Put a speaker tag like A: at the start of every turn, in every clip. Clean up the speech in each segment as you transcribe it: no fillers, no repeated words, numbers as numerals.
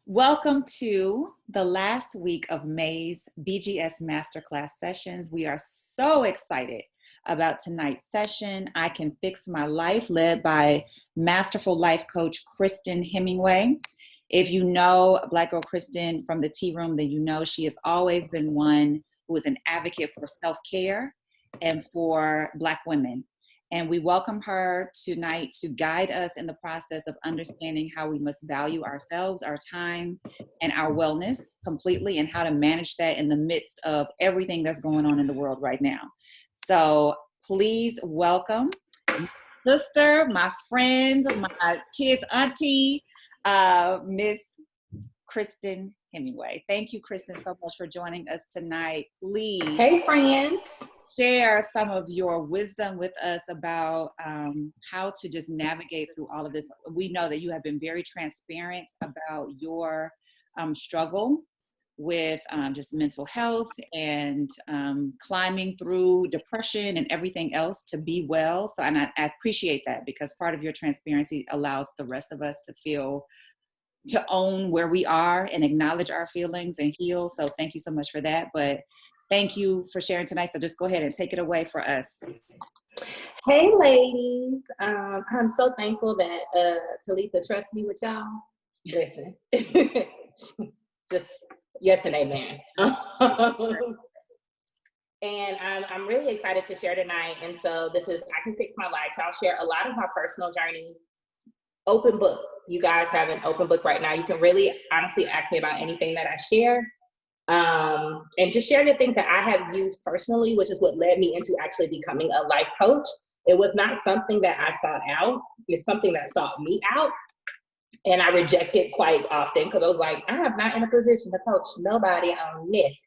A: Welcome to the last week of May's BGS Masterclass sessions. We are so excited about tonight's session, I Can Fix My Life, led by masterful life coach Kristin Hemingway. If you know Black girl Kristin from the Tea Room, then you know she has always been one who is an advocate for self-care and for Black women. And we welcome her tonight to guide us in the process of understanding how we must value ourselves, our time, and our wellness completely, and how to manage that in the midst of everything that's going on in the world right now. So please welcome my sister, my friend, my kids' auntie, Miss Kristin Hemingway. Thank you, Kristin, so much for joining us tonight. Please.
B: Hey, friends.
A: Share some of your wisdom with us about how to just navigate through all of this. We know that you have been very transparent about your struggle with just mental health and climbing through depression and everything else to be well. So, and I appreciate that, because part of your transparency allows the rest of us to own where we are and acknowledge our feelings and heal. So thank you so much for that. But thank you for sharing tonight. So just go ahead and take it away for us.
B: Hey, ladies. I'm so thankful that Talitha trusts me with y'all. Listen, just yes and amen. And I'm really excited to share tonight. And so this is I Can Fix My Life. So I'll share a lot of my personal journey. Open book. You guys have an open book right now. You can really honestly ask me about anything that I share. And just share the things that I have used personally, which is what led me into actually becoming a life coach. It was not something that I sought out. It's something that sought me out. And I reject it quite often because I was like, I am not in a position to coach nobody on this.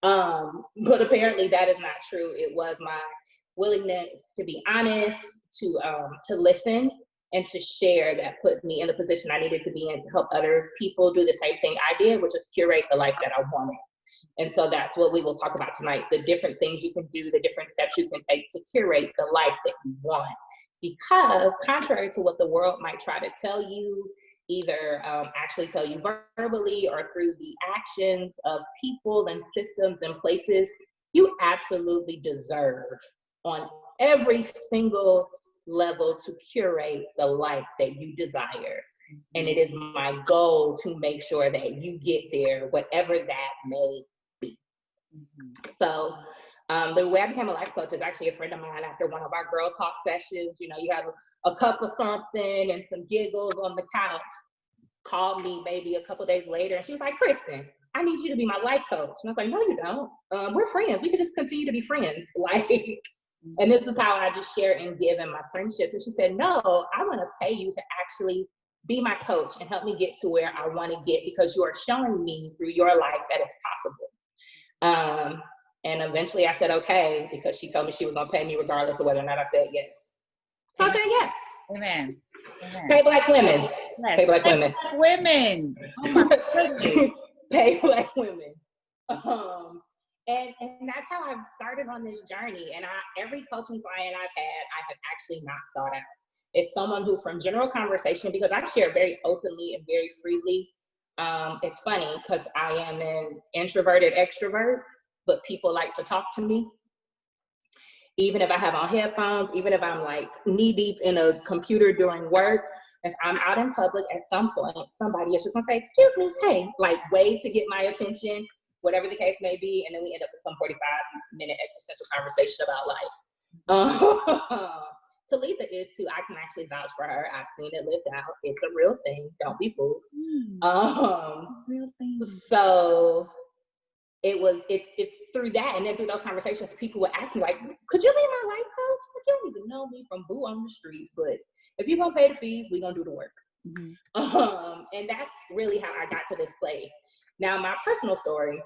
B: But apparently that is not true. It was my willingness to be honest, to listen, and to share that put me in the position I needed to be in to help other people do the same thing I did, which is curate the life that I wanted. And so that's what we will talk about tonight, the different things you can do, the different steps you can take to curate the life that you want. Because contrary to what the world might try to tell you, either actually tell you verbally or through the actions of people and systems and places, you absolutely deserve on every single level to curate the life that you desire. And it is my goal to make sure that you get there, whatever that may be. So the way I became a life coach is actually a friend of mine. After one of our girl talk sessions, you know, you have a cup of something and some giggles on the couch, called me maybe a couple days later, and she was like, Kristin, I need you to be my life coach. And I was like, no, you don't. We're friends. We could just continue to be friends. Like, and this is how I just share and give in my friendships. And she said, no, I want to pay you to actually be my coach and help me get to where I want to get, because you are showing me through your life that it's possible. And eventually I said, okay, because she told me she was going to pay me regardless of whether or not I said yes. So I said yes.
A: Amen. Amen.
B: Pay Black women.
A: Yes.
B: Pay Black women.
A: Black women. Oh my goodness.
B: Pay Black women. And that's how I've started on this journey. And every coaching client I've had, I have actually not sought out. It's someone who, from general conversation, because I share very openly and very freely. It's funny because I am an introverted extrovert, but people like to talk to me. Even if I have on headphones, even if I'm like knee deep in a computer during work, if I'm out in public at some point, somebody is just gonna say, excuse me, hey, like wave to get my attention, whatever the case may be. And then we end up with some 45-minute existential conversation about life. Talitha is too. I can actually vouch for her. I've seen it lived out. It's a real thing. Don't be fooled.
A: Real thing.
B: So it's through that, and then through those conversations, people would ask me like, could you be my life coach? Like, you don't even know me from boo on the street, but if you're gonna pay the fees, we're gonna do the work. And that's really how I got to this place. Now, my personal story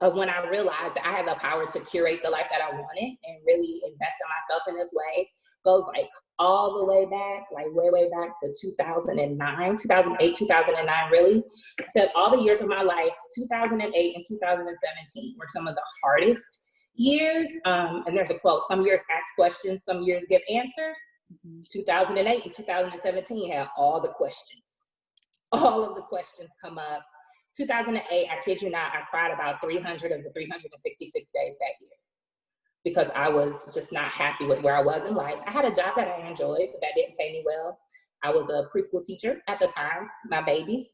B: of when I realized that I had the power to curate the life that I wanted and really invest in myself in this way goes like all the way back, like way back to 2008, 2009, really. So all the years of my life, 2008 and 2017 were some of the hardest years. And there's a quote, some years ask questions, some years give answers. 2008 and 2017 had all the questions. all of the questions come up. 2008, I kid you not, I cried about 300 of the 366 days that year because I was just not happy with where I was in life. I had a job that I enjoyed, but that didn't pay me well. I was a preschool teacher at the time, my babies,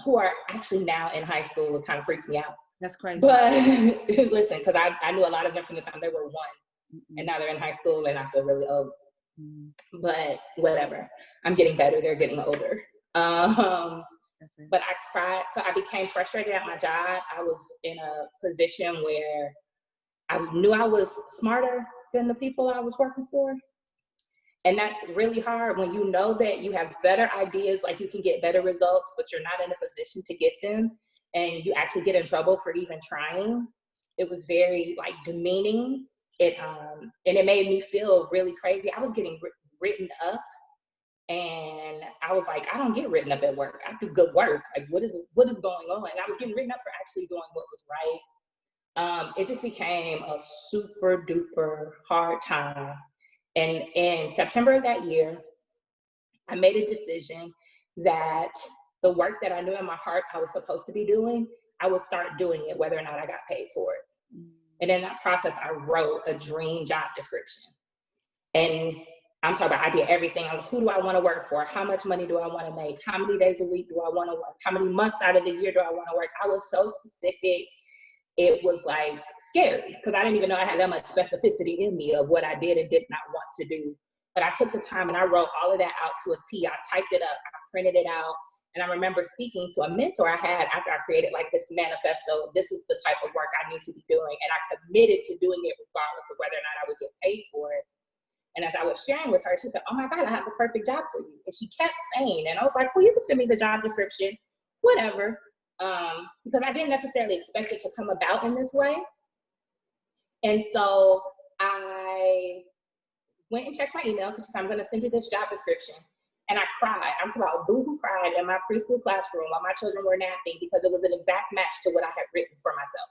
B: who are actually now in high school. It kind of freaks me out.
A: That's crazy.
B: But listen, because I knew a lot of them from the time they were 1, and now they're in high school, and I feel really old. But whatever, I'm getting better. They're getting older. But I cried. So I became frustrated at my job. I was in a position where I knew I was smarter than the people I was working for. And that's really hard when you know that you have better ideas, like you can get better results, but you're not in a position to get them. And you actually get in trouble for even trying. It was very like demeaning. And it made me feel really crazy. I was getting written up, and I was like, I don't get written up at work. I do good work. Like, what is going on? And I was getting written up for actually doing what was right. It just became a super duper hard time. And in September of that year, I made a decision that the work that I knew in my heart I was supposed to be doing, I would start doing it, whether or not I got paid for it. And in that process, I wrote a dream job description. And I'm talking about, I did everything. I was, who do I want to work for? How much money do I want to make? How many days a week do I want to work? How many months out of the year do I want to work? I was so specific. It was like scary because I didn't even know I had that much specificity in me of what I did and did not want to do. But I took the time and I wrote all of that out to a T. I typed it up, I printed it out. And I remember speaking to a mentor I had after I created like this manifesto. This is the type of work I need to be doing. And I committed to doing it regardless of whether or not I would get paid for it. And as I was sharing with her, she said, oh my God, I have the perfect job for you. And she kept saying, and I was like, well, you can send me the job description, whatever. Because I didn't necessarily expect it to come about in this way. And so I went and checked my email because she said, I'm going to send you this job description. And I cried. I'm talking about boo-hoo cried in my preschool classroom while my children were napping because it was an exact match to what I had written for myself.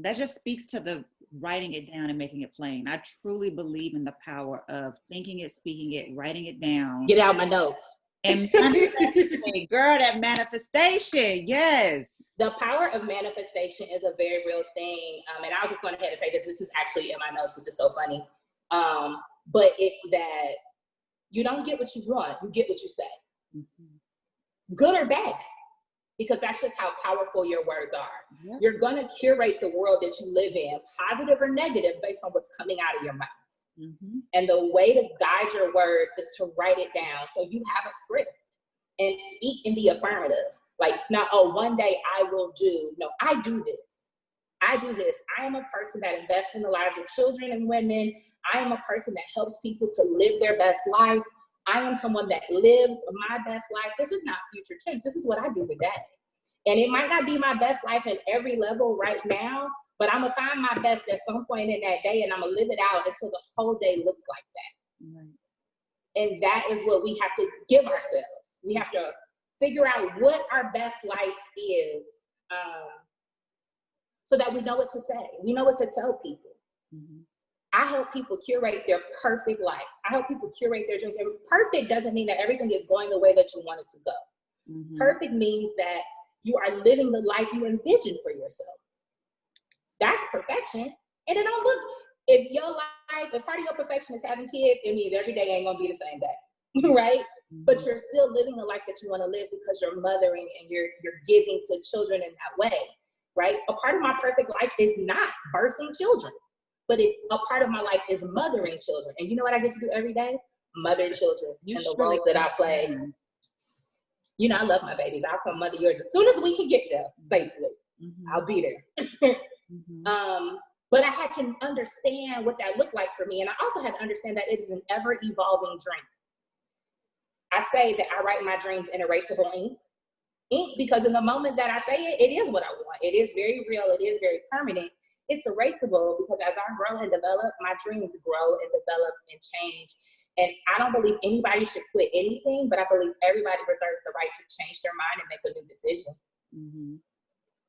A: That just speaks to the writing it down and making it plain. I truly believe in the power of thinking it, speaking it, writing it down.
B: Get out my notes.
A: And girl, that manifestation, yes.
B: The power of manifestation is a very real thing. And I was just going ahead and say this. This is actually in my notes, which is so funny. But it's that you don't get what you want. You get what you say. Good or bad. Because that's just how powerful your words are. Yep. You're going to curate the world that you live in, positive or negative, based on what's coming out of your mouth. And the way to guide your words is to write it down. So you have a script and speak in the affirmative. Like, not, oh, one day I will do. No, I do this. I do this. I am a person that invests in the lives of children and women. I am a person that helps people to live their best life. I am someone that lives my best life. This is not future tense. This is what I do today. And it might not be my best life at every level right now, but I'm going to find my best at some point in that day, and I'm going to live it out until the whole day looks like that. And that is what we have to give ourselves. We have to figure out what our best life is so that we know what to say. We know what to tell people. I help people curate their perfect life. I help people curate their dreams. And perfect doesn't mean that everything is going the way that you want it to go. Perfect means that you are living the life you envision for yourself. That's perfection. And it don't look, if your life, if part of your perfection is having kids, it means every day ain't gonna be the same day, right? But you're still living the life that you wanna live because you're mothering and you're giving to children in that way, right? A part of my perfect life is not birthing children, but a part of my life is mothering children. And you know what I get to do every day? Mother children and the roles that I play. You know, I love my babies. I'll come mother yours as soon as we can get there safely. I'll be there. But I had to understand what that looked like for me. And I also had to understand that it is an ever evolving dream. I say that I write my dreams in erasable ink. Because in the moment that I say it, it is what I want. It is very real. It is very permanent. It's erasable because as I grow and develop, my dreams grow and develop and change. And I don't believe anybody should quit anything, but I believe everybody reserves the right to change their mind and make a new decision.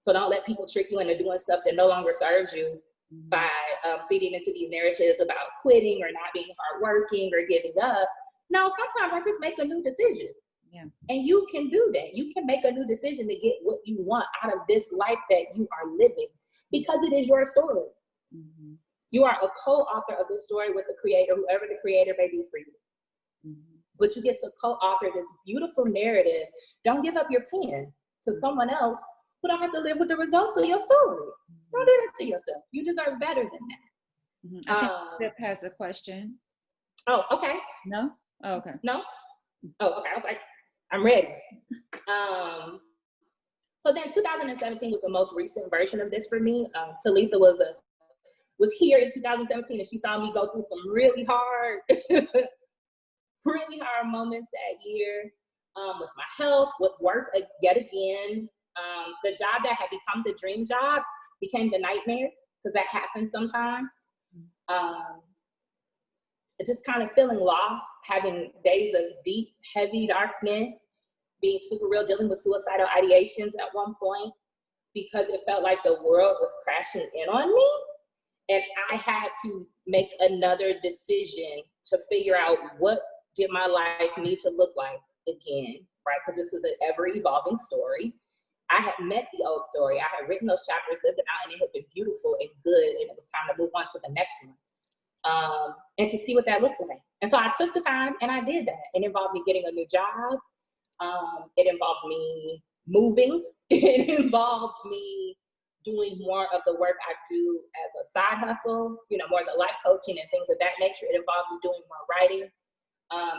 B: So don't let people trick you into doing stuff that no longer serves you by feeding into these narratives about quitting or not being hardworking or giving up. No, sometimes I just make a new decision.
A: Yeah.
B: And you can do that. You can make a new decision to get what you want out of this life that you are living, because it is your story.
A: Mm-hmm.
B: You are a co-author of this story with the creator, whoever the creator may be for you.
A: Mm-hmm.
B: But you get to co-author this beautiful narrative. Don't give up your pen to someone else who don't have to live with the results of your story. Don't do that to yourself. You deserve better than that.
A: Mm-hmm. I think Zip has a question.
B: Oh, okay.
A: No? Oh, okay.
B: No? Oh, okay. I was like, I'm ready. So then 2017 was the most recent version of this for me. Talitha was here in 2017, and she saw me go through some really hard, really hard moments that year, with my health, with work yet again. The job that had become the dream job became the nightmare, because that happens sometimes. Just kind of feeling lost, having days of deep, heavy darkness, being super real, dealing with suicidal ideations at one point, because it felt like the world was crashing in on me. And I had to make another decision to figure out, what did my life need to look like again, right? Because this is an ever-evolving story. I had met the old story. I had written those chapters, lived them out, and it had been beautiful and good, and it was time to move on to the next one. And to see what that looked like. And so I took the time and I did that. It involved me getting a new job. It involved me moving. It involved me doing more of the work I do as a side hustle, more of the life coaching and things of that nature. It involved me doing more writing.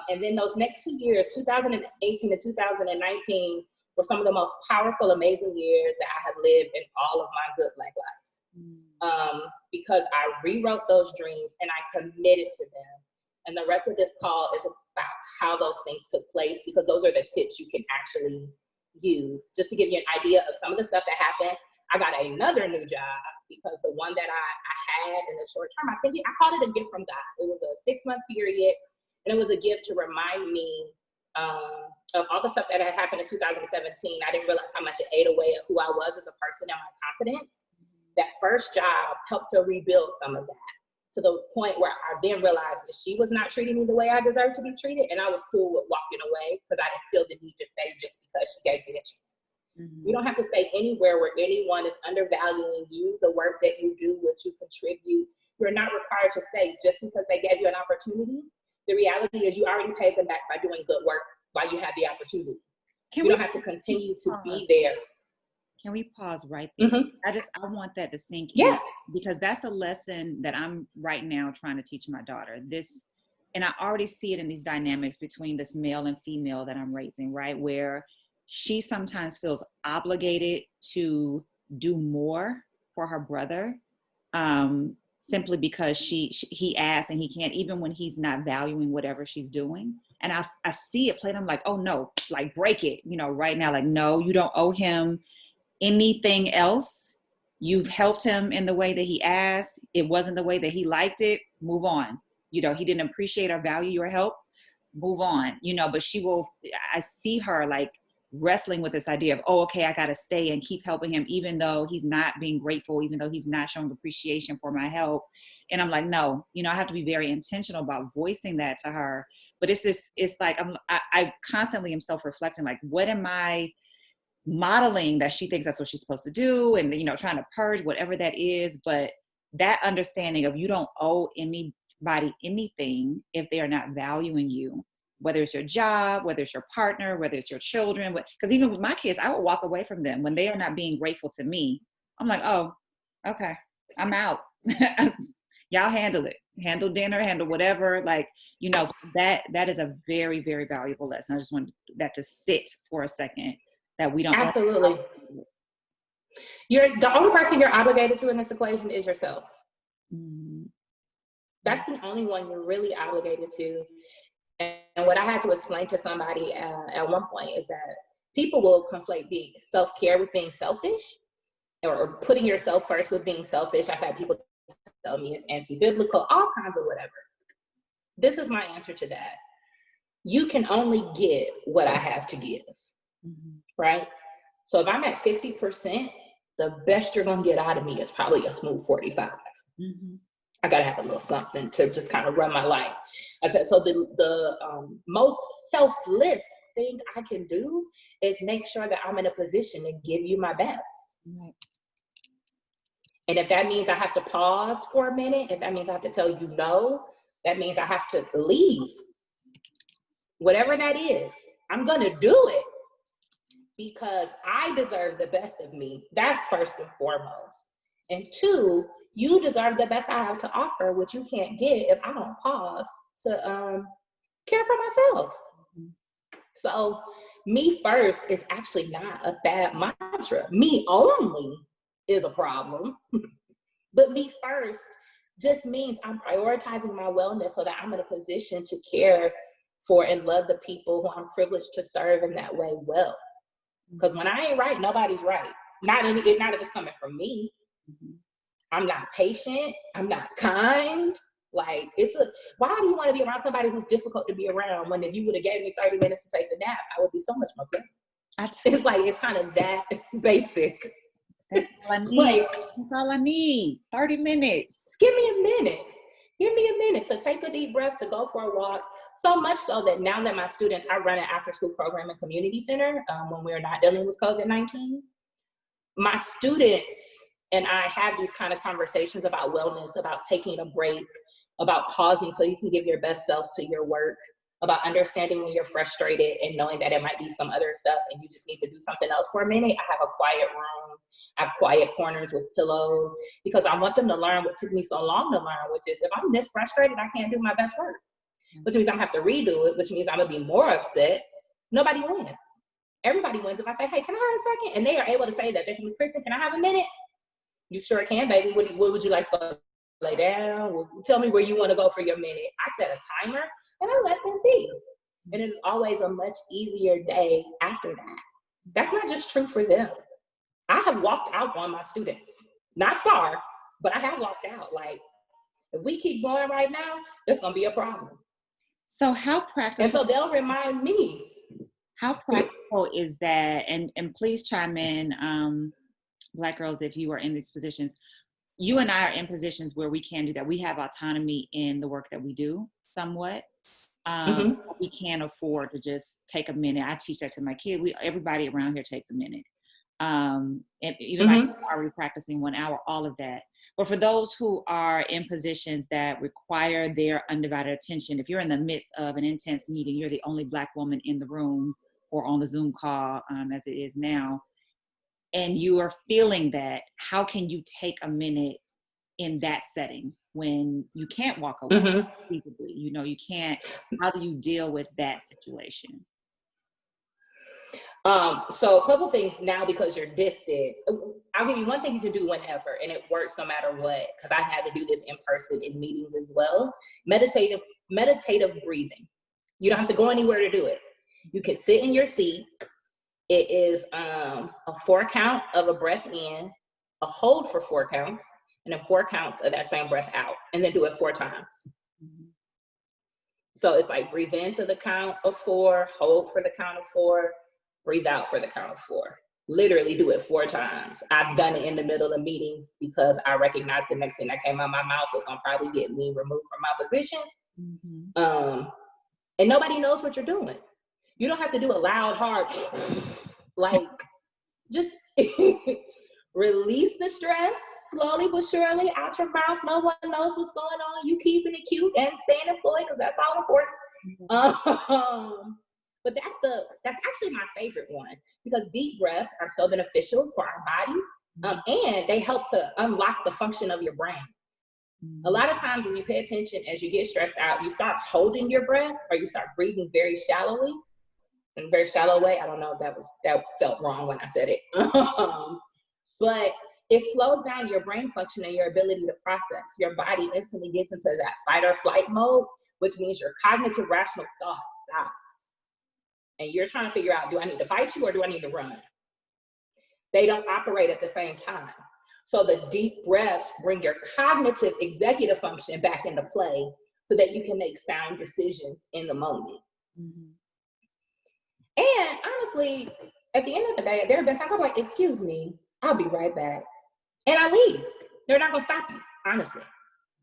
B: And then those next 2 years, 2018 to 2019, were some of the most powerful, amazing years that I have lived in all of my good Black life. Because I rewrote those dreams and I committed to them. And the rest of this call is about how those things took place, because those are the tips you can actually use. Just to give you an idea of some of the stuff that happened, I got another new job, because the one that I had in the short term, I called it a gift from God. It was a 6-month period, and it was a gift to remind me of all the stuff that had happened in 2017. I didn't realize how much it ate away at who I was as a person and my confidence. That first job helped to rebuild some of that, to the point where I then realized that she was not treating me the way I deserved to be treated, and I was cool with walking away, because I didn't feel the need to stay just because she gave me a chance. You don't have to stay anywhere where anyone is undervaluing you, the work that you do, what you contribute. You're not required to stay just because they gave you an opportunity. The reality is you already paid them back by doing good work while you had the opportunity. You don't have to continue to be there.
A: Can we pause right there?
B: Mm-hmm.
A: I want that to sink
B: in,
A: because that's a lesson that I'm right now trying to teach my daughter. And I already see it in these dynamics between this male and female that I'm raising, right? Where she sometimes feels obligated to do more for her brother, simply because he asked and he can't, even when he's not valuing whatever she's doing. And I see it play. I'm like, oh no, like break it, right now, like, no, you don't owe him anything else. You've helped him in the way that he asked. It wasn't the way that he liked it. Move on. He didn't appreciate or value your help. Move on. But I see her like wrestling with this idea of, oh, okay, I got to stay and keep helping him, even though he's not being grateful, even though he's not showing appreciation for my help. And I'm like, no, I have to be very intentional about voicing that to her. But it's like, I constantly am self-reflecting, like, what am I modeling that she thinks that's what she's supposed to do, and trying to purge whatever that is. But that understanding of, you don't owe anybody anything if they are not valuing you, whether it's your job, whether it's your partner, whether it's your children. Because even with my kids, I would walk away from them when they are not being grateful to me. I'm like, oh, okay, I'm out. Y'all handle it, handle dinner, handle whatever. Like, that is a very, very valuable lesson. I just want that to sit for a second, that we don't.
B: Absolutely. The only person you're obligated to in this equation is yourself. That's the only one you're really obligated to. And what I had to explain to somebody at one point is that people will conflate being self-care with being selfish, or putting yourself first with being selfish. I've had people tell me it's anti-biblical, all kinds of whatever. This is my answer to that. You can only get what I have to give. Right? So if I'm at 50%, the best you're going to get out of me is probably a smooth 45. I got to have a little something to just kind of run my life. I said, so the most selfless thing I can do is make sure that I'm in a position to give you my best.
A: Right.
B: And if that means I have to pause for a minute, if that means I have to tell you no, that means I have to leave. Whatever that is, I'm gonna do it because I deserve the best of me. That's first and foremost. And two, you deserve the best I have to offer, which you can't get if I don't pause to care for myself. So me first is actually not a bad mantra. Me only is a problem. But me first just means I'm prioritizing my wellness so that I'm in a position to care for and love the people who I'm privileged to serve in that way well. Because when I ain't right, nobody's right. Not if it's coming from me. I'm not patient. I'm not kind. Like, why do you want to be around somebody who's difficult to be around when if you would have gave me 30 minutes to take the nap, I would be so much more pleasant. It's like, it's kind of that basic.
A: That's all I need.
B: Like,
A: that's all I need. 30 minutes.
B: Just give me a minute. Give me a minute to take a deep breath, to go for a walk. So much so that now that my students, I run an after-school program and community center when we're not dealing with COVID-19. My students and I have these kind of conversations about wellness, about taking a break, about pausing so you can give your best self to your work, about understanding when you're frustrated and knowing that it might be some other stuff and you just need to do something else for a minute. I have a quiet room. I have quiet corners with pillows because I want them to learn what took me so long to learn, which is if I'm this frustrated, I can't do my best work, which means I'm gonna have to redo it, which means I'm gonna be more upset. Nobody wins. Everybody wins if I say, hey, can I have a second? And they are able to say that. They say, Ms. Kristin, can I have a minute? You sure can, baby. What would you like to go lay down? Tell me where you want to go for your minute. I set a timer and I let them be. And it is always a much easier day after that. That's not just true for them. I have walked out on my students. Not far, but I have walked out. Like, if we keep going right now, it's going to be a problem.
A: So how practical?
B: And so they'll remind me.
A: How practical is that? And please chime in, Black girls, if you are in these positions. You and I are in positions where we can do that. We have autonomy in the work that we do somewhat. We can't afford to just take a minute. I teach that to my kid. Everybody around here takes a minute. And even my kids are already practicing 1 hour, all of that. But for those who are in positions that require their undivided attention, if you're in the midst of an intense meeting, you're the only Black woman in the room or on the Zoom call, as it is now, and you are feeling that, how can you take a minute in that setting when you can't walk away? You know, you can't. How do you deal with that situation?
B: So a couple things now, because you're distant. I'll give you one thing you can do whenever, and it works no matter what, because I had to do this in person in meetings as well. Meditative breathing. You don't have to go anywhere to do it. You can sit in your seat. It is a 4 count of a breath in, a hold for 4 counts, and then 4 counts of that same breath out, and then do it 4 times. So it's like breathe into the count of 4, hold for the count of 4, breathe out for the count of 4. Literally do it 4 times. I've done it in the middle of meetings because I recognized the next thing that came out of my mouth was gonna probably get me removed from my position. And nobody knows what you're doing. You don't have to do a loud, hard, like, just release the stress slowly but surely out your mouth. No one knows what's going on. You keeping it cute and staying employed because that's all important. But that's actually my favorite one, because deep breaths are so beneficial for our bodies, and they help to unlock the function of your brain. A lot of times when you pay attention, as you get stressed out, you start holding your breath, or you start breathing very shallowly, in a very shallow way. I don't know if that felt wrong when I said it. But it slows down your brain function and your ability to process. Your body instantly gets into that fight or flight mode, which means your cognitive rational thought stops. And you're trying to figure out, do I need to fight you or do I need to run? They don't operate at the same time. So the deep breaths bring your cognitive executive function back into play so that you can make sound decisions in the moment. And honestly, at the end of the day, there have been times I'm like, excuse me, I'll be right back. And I leave. They're not gonna stop you, honestly.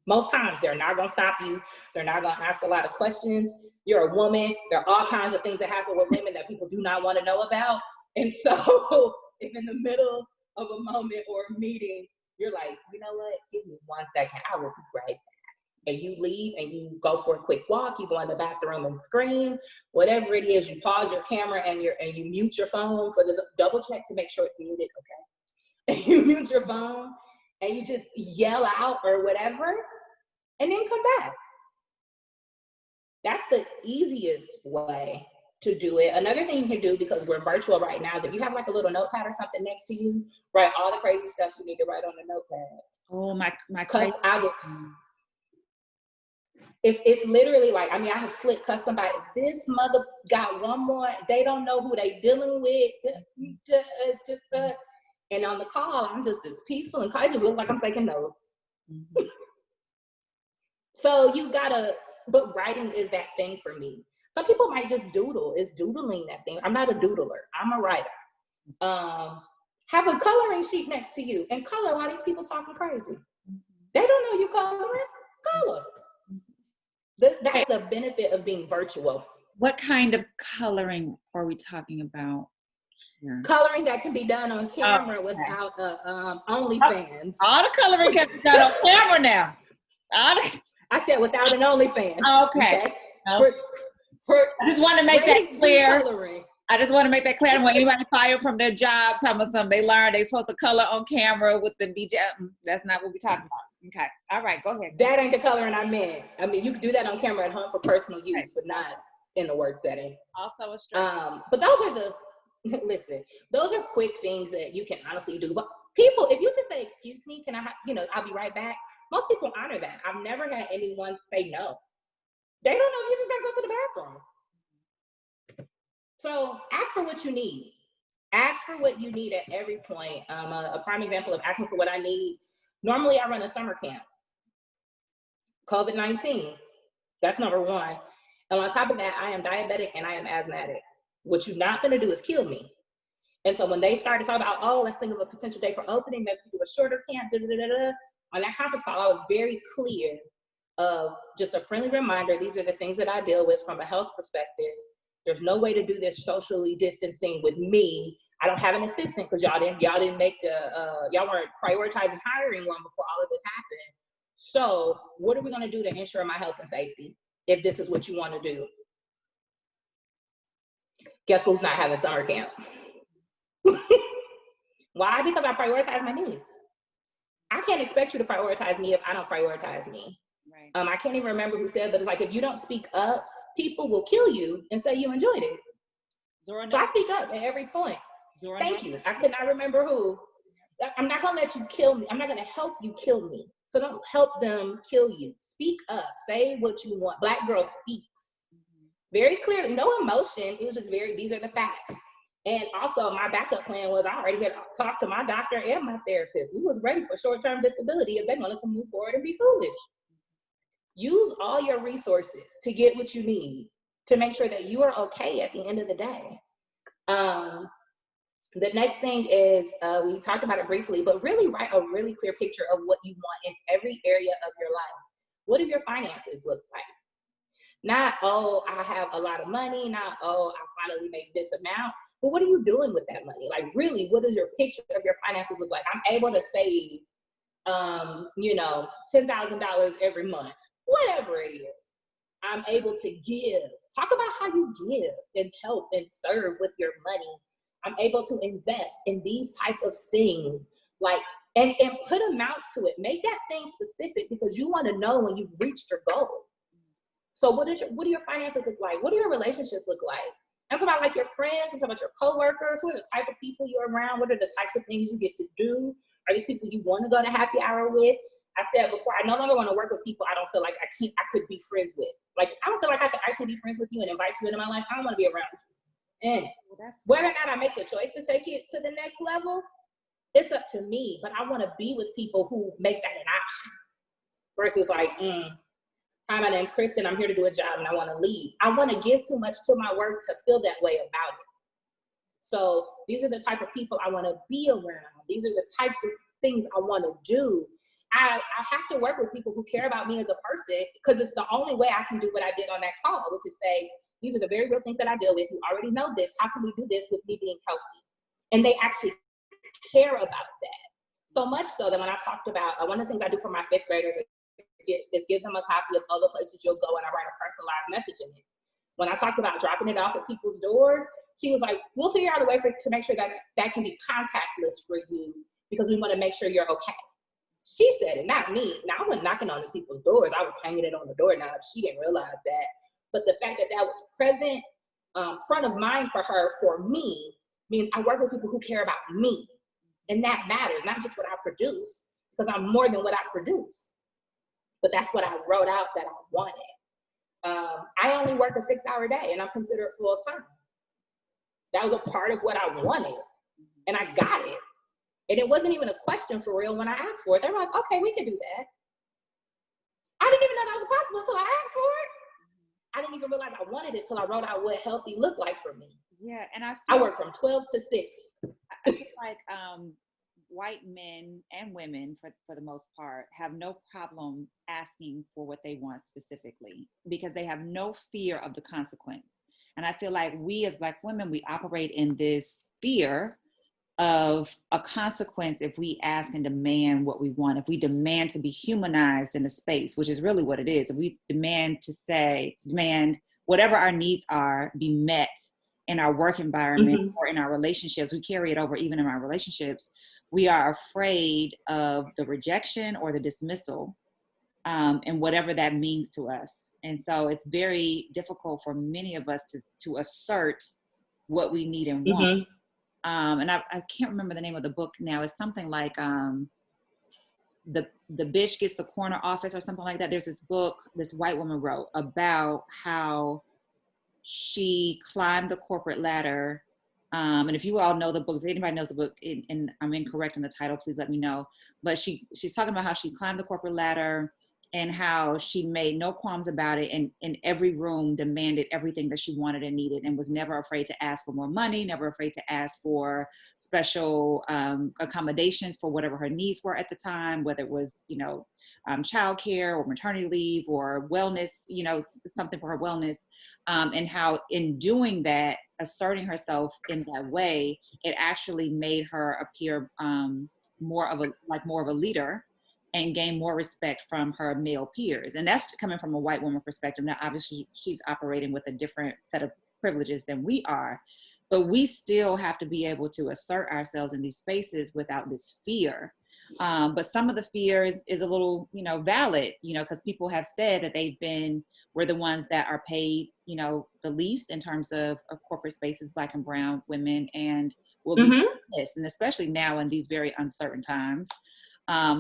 B: Most times they're not going to stop you. They're not going to ask a lot of questions. You're a woman. There are all kinds of things that happen with women that people do not want to know about. And so if in the middle of a moment or a meeting, you're like, you know what, give me 1 second, I will be right back. And you leave and you go for a quick walk, you go in the bathroom and scream, whatever it is, you pause your camera and you mute your phone for this, double check to make sure it's muted, okay? And you mute your phone and you just yell out or whatever, and then come back. That's the easiest way to do it. Another thing you can do, because we're virtual right now, is if you have like a little notepad or something next to you, write all the crazy stuff you need to write on the notepad.
A: Oh, my
B: Because
A: crazy.
B: I would, it's literally like, I mean, I have slick cussed somebody. This mother got one more, they don't know who they dealing with. And on the call, I'm just as peaceful and I just look like I'm taking notes. Mm-hmm. So you gotta, but writing is that thing for me. Some people might just doodle. It's doodling that thing. I'm not a doodler. I'm a writer. Have a coloring sheet next to you and color while these people talking crazy. They don't know you coloring. Color. That's the benefit of being virtual.
A: What kind of coloring are we talking about?
B: Yeah. Coloring that can be done on camera without OnlyFans.
A: All the coloring can be done on camera now.
B: I said without an OnlyFans.
A: Okay.
B: I
A: just want to make that clear.
B: Coloring.
A: I just want to make that clear. I don't want anybody fired from their job talking about something they learned they're supposed to color on camera with the BGS. That's not what we're talking about. Okay. All right. Go ahead.
B: That ain't the coloring I meant. I mean, you can do that on camera at home for personal use, but not in the work setting.
A: Also a stress.
B: But those are listen, those are quick things that you can honestly do. But people, if you just say, excuse me, can I, I'll be right back. Most people honor that. I've never had anyone say no. They don't know if you just gotta go to the bathroom. So ask for what you need. Ask for what you need at every point. A prime example of asking for what I need. Normally I run a summer camp. COVID-19, that's number one. And on top of that, I am diabetic and I am asthmatic. What you're not gonna do is kill me. And so when they started talking about, oh, let's think of a potential day for opening, maybe do a shorter camp, on that conference call, I was very clear of just a friendly reminder. These are the things that I deal with from a health perspective. There's no way to do this socially distancing with me. I don't have an assistant because y'all didn't make y'all weren't prioritizing hiring one before all of this happened. So what are we gonna do to ensure my health and safety if this is what you wanna do? Guess who's not having summer camp? Why? Because I prioritize my needs. I can't expect you to prioritize me if I don't prioritize me. Right. I can't even remember who said, but it's like, if you don't speak up, people will kill you and say you enjoyed it. So I speak up at every point. Thank you. I cannot remember who. I'm not gonna let you kill me. I'm not gonna help you kill me. So don't help them kill you. Speak up, say what you want. Black girl speaks very clearly, no emotion. It was just these are the facts. And also my backup plan was I already had talked to my doctor and my therapist. We was ready for short-term disability if they wanted to move forward and be foolish. Use all your resources to get what you need to make sure that you are okay at the end of the day. The next thing is, we talked about it briefly, but really write a really clear picture of what you want in every area of your life. What do your finances look like? Not, oh, I have a lot of money, not, oh, I finally make this amount, but what are you doing with that money? Like really, what does your picture of your finances look like? I'm able to save, $10,000 every month, whatever it is. I'm able to give. Talk about how you give and help and serve with your money. I'm able to invest in these type of things, like, and put amounts to it. Make that thing specific because you want to know when you've reached your goal. So what do your finances look like? What do your relationships look like? I'm talking about like your friends, I'm talking about your coworkers. What are the type of people you're around? What are the types of things you get to do? Are these people you want to go to happy hour with? I said before, I no longer want to work with people I don't feel like I could be friends with. Like, I don't feel like I could actually be friends with you and invite you into my life. I don't want to be around you. And whether or not I make the choice to take it to the next level, it's up to me. But I want to be with people who make that an option versus like, hi, my name's Kristin. I'm here to do a job and I want to leave. I want to give too much to my work to feel that way about it. So these are the type of people I want to be around. These are the types of things I want to do. I have to work with people who care about me as a person, because it's the only way I can do what I did on that call, which is say, these are the very real things that I deal with. You already know this. How can we do this with me being healthy? And they actually care about that. So much so that when I talked about, one of the things I do for my fifth graders is give them a copy of all the places you'll go, and I write a personalized message in it. When I talked about dropping it off at people's doors, she was like, we'll figure out a way to make sure that that can be contactless for you, because we want to make sure you're okay. She said it, not me. Now, I wasn't knocking on these people's doors. I was hanging it on the doorknob. She didn't realize that. But the fact that that was present, front of mind for her, for me, means I work with people who care about me. And that matters, not just what I produce, because I'm more than what I produce. But that's what I wrote out that I wanted. I only work a 6-hour day, and I'm considered full-time. That was a part of what I wanted, and I got it. And it wasn't even a question for real when I asked for it. They were like, okay, we can do that. I didn't even know that was possible until I asked for it. I didn't even realize I wanted it till I wrote out what healthy looked like for me.
A: Yeah, and
B: I work from 12 to 6.
A: I feel like white men and women, for the most part, have no problem asking for what they want specifically, because they have no fear of the consequence. And I feel like we as Black women, we operate in this fear of a consequence if we ask and demand what we want, if we demand to be humanized in a space, which is really what it is. If we demand whatever our needs are be met in our work environment or in our relationships, we carry it over even in our relationships. We are afraid of the rejection or the dismissal, and whatever that means to us. And so it's very difficult for many of us to assert what we need and want. And I can't remember the name of the book now. It's something like the bitch gets the corner office or something like that. There's this book this white woman wrote about how she climbed the corporate ladder. And if you all know the book, if anybody knows the book, and I'm incorrect in the title, please let me know. But she's talking about how she climbed the corporate ladder and how she made no qualms about it, and in every room demanded everything that she wanted and needed, and was never afraid to ask for more money, never afraid to ask for special accommodations for whatever her needs were at the time, whether it was, childcare or maternity leave or wellness, something for her wellness. And how in doing that, asserting herself in that way, it actually made her appear more of a leader and gain more respect from her male peers. And that's coming from a white woman perspective. Now, obviously, she's operating with a different set of privileges than we are, but we still have to be able to assert ourselves in these spaces without this fear. But some of the fears is a little, valid, because people have said that we're the ones that are paid, the least in terms of corporate spaces, Black and brown women, and will be this, and especially now in these very uncertain times.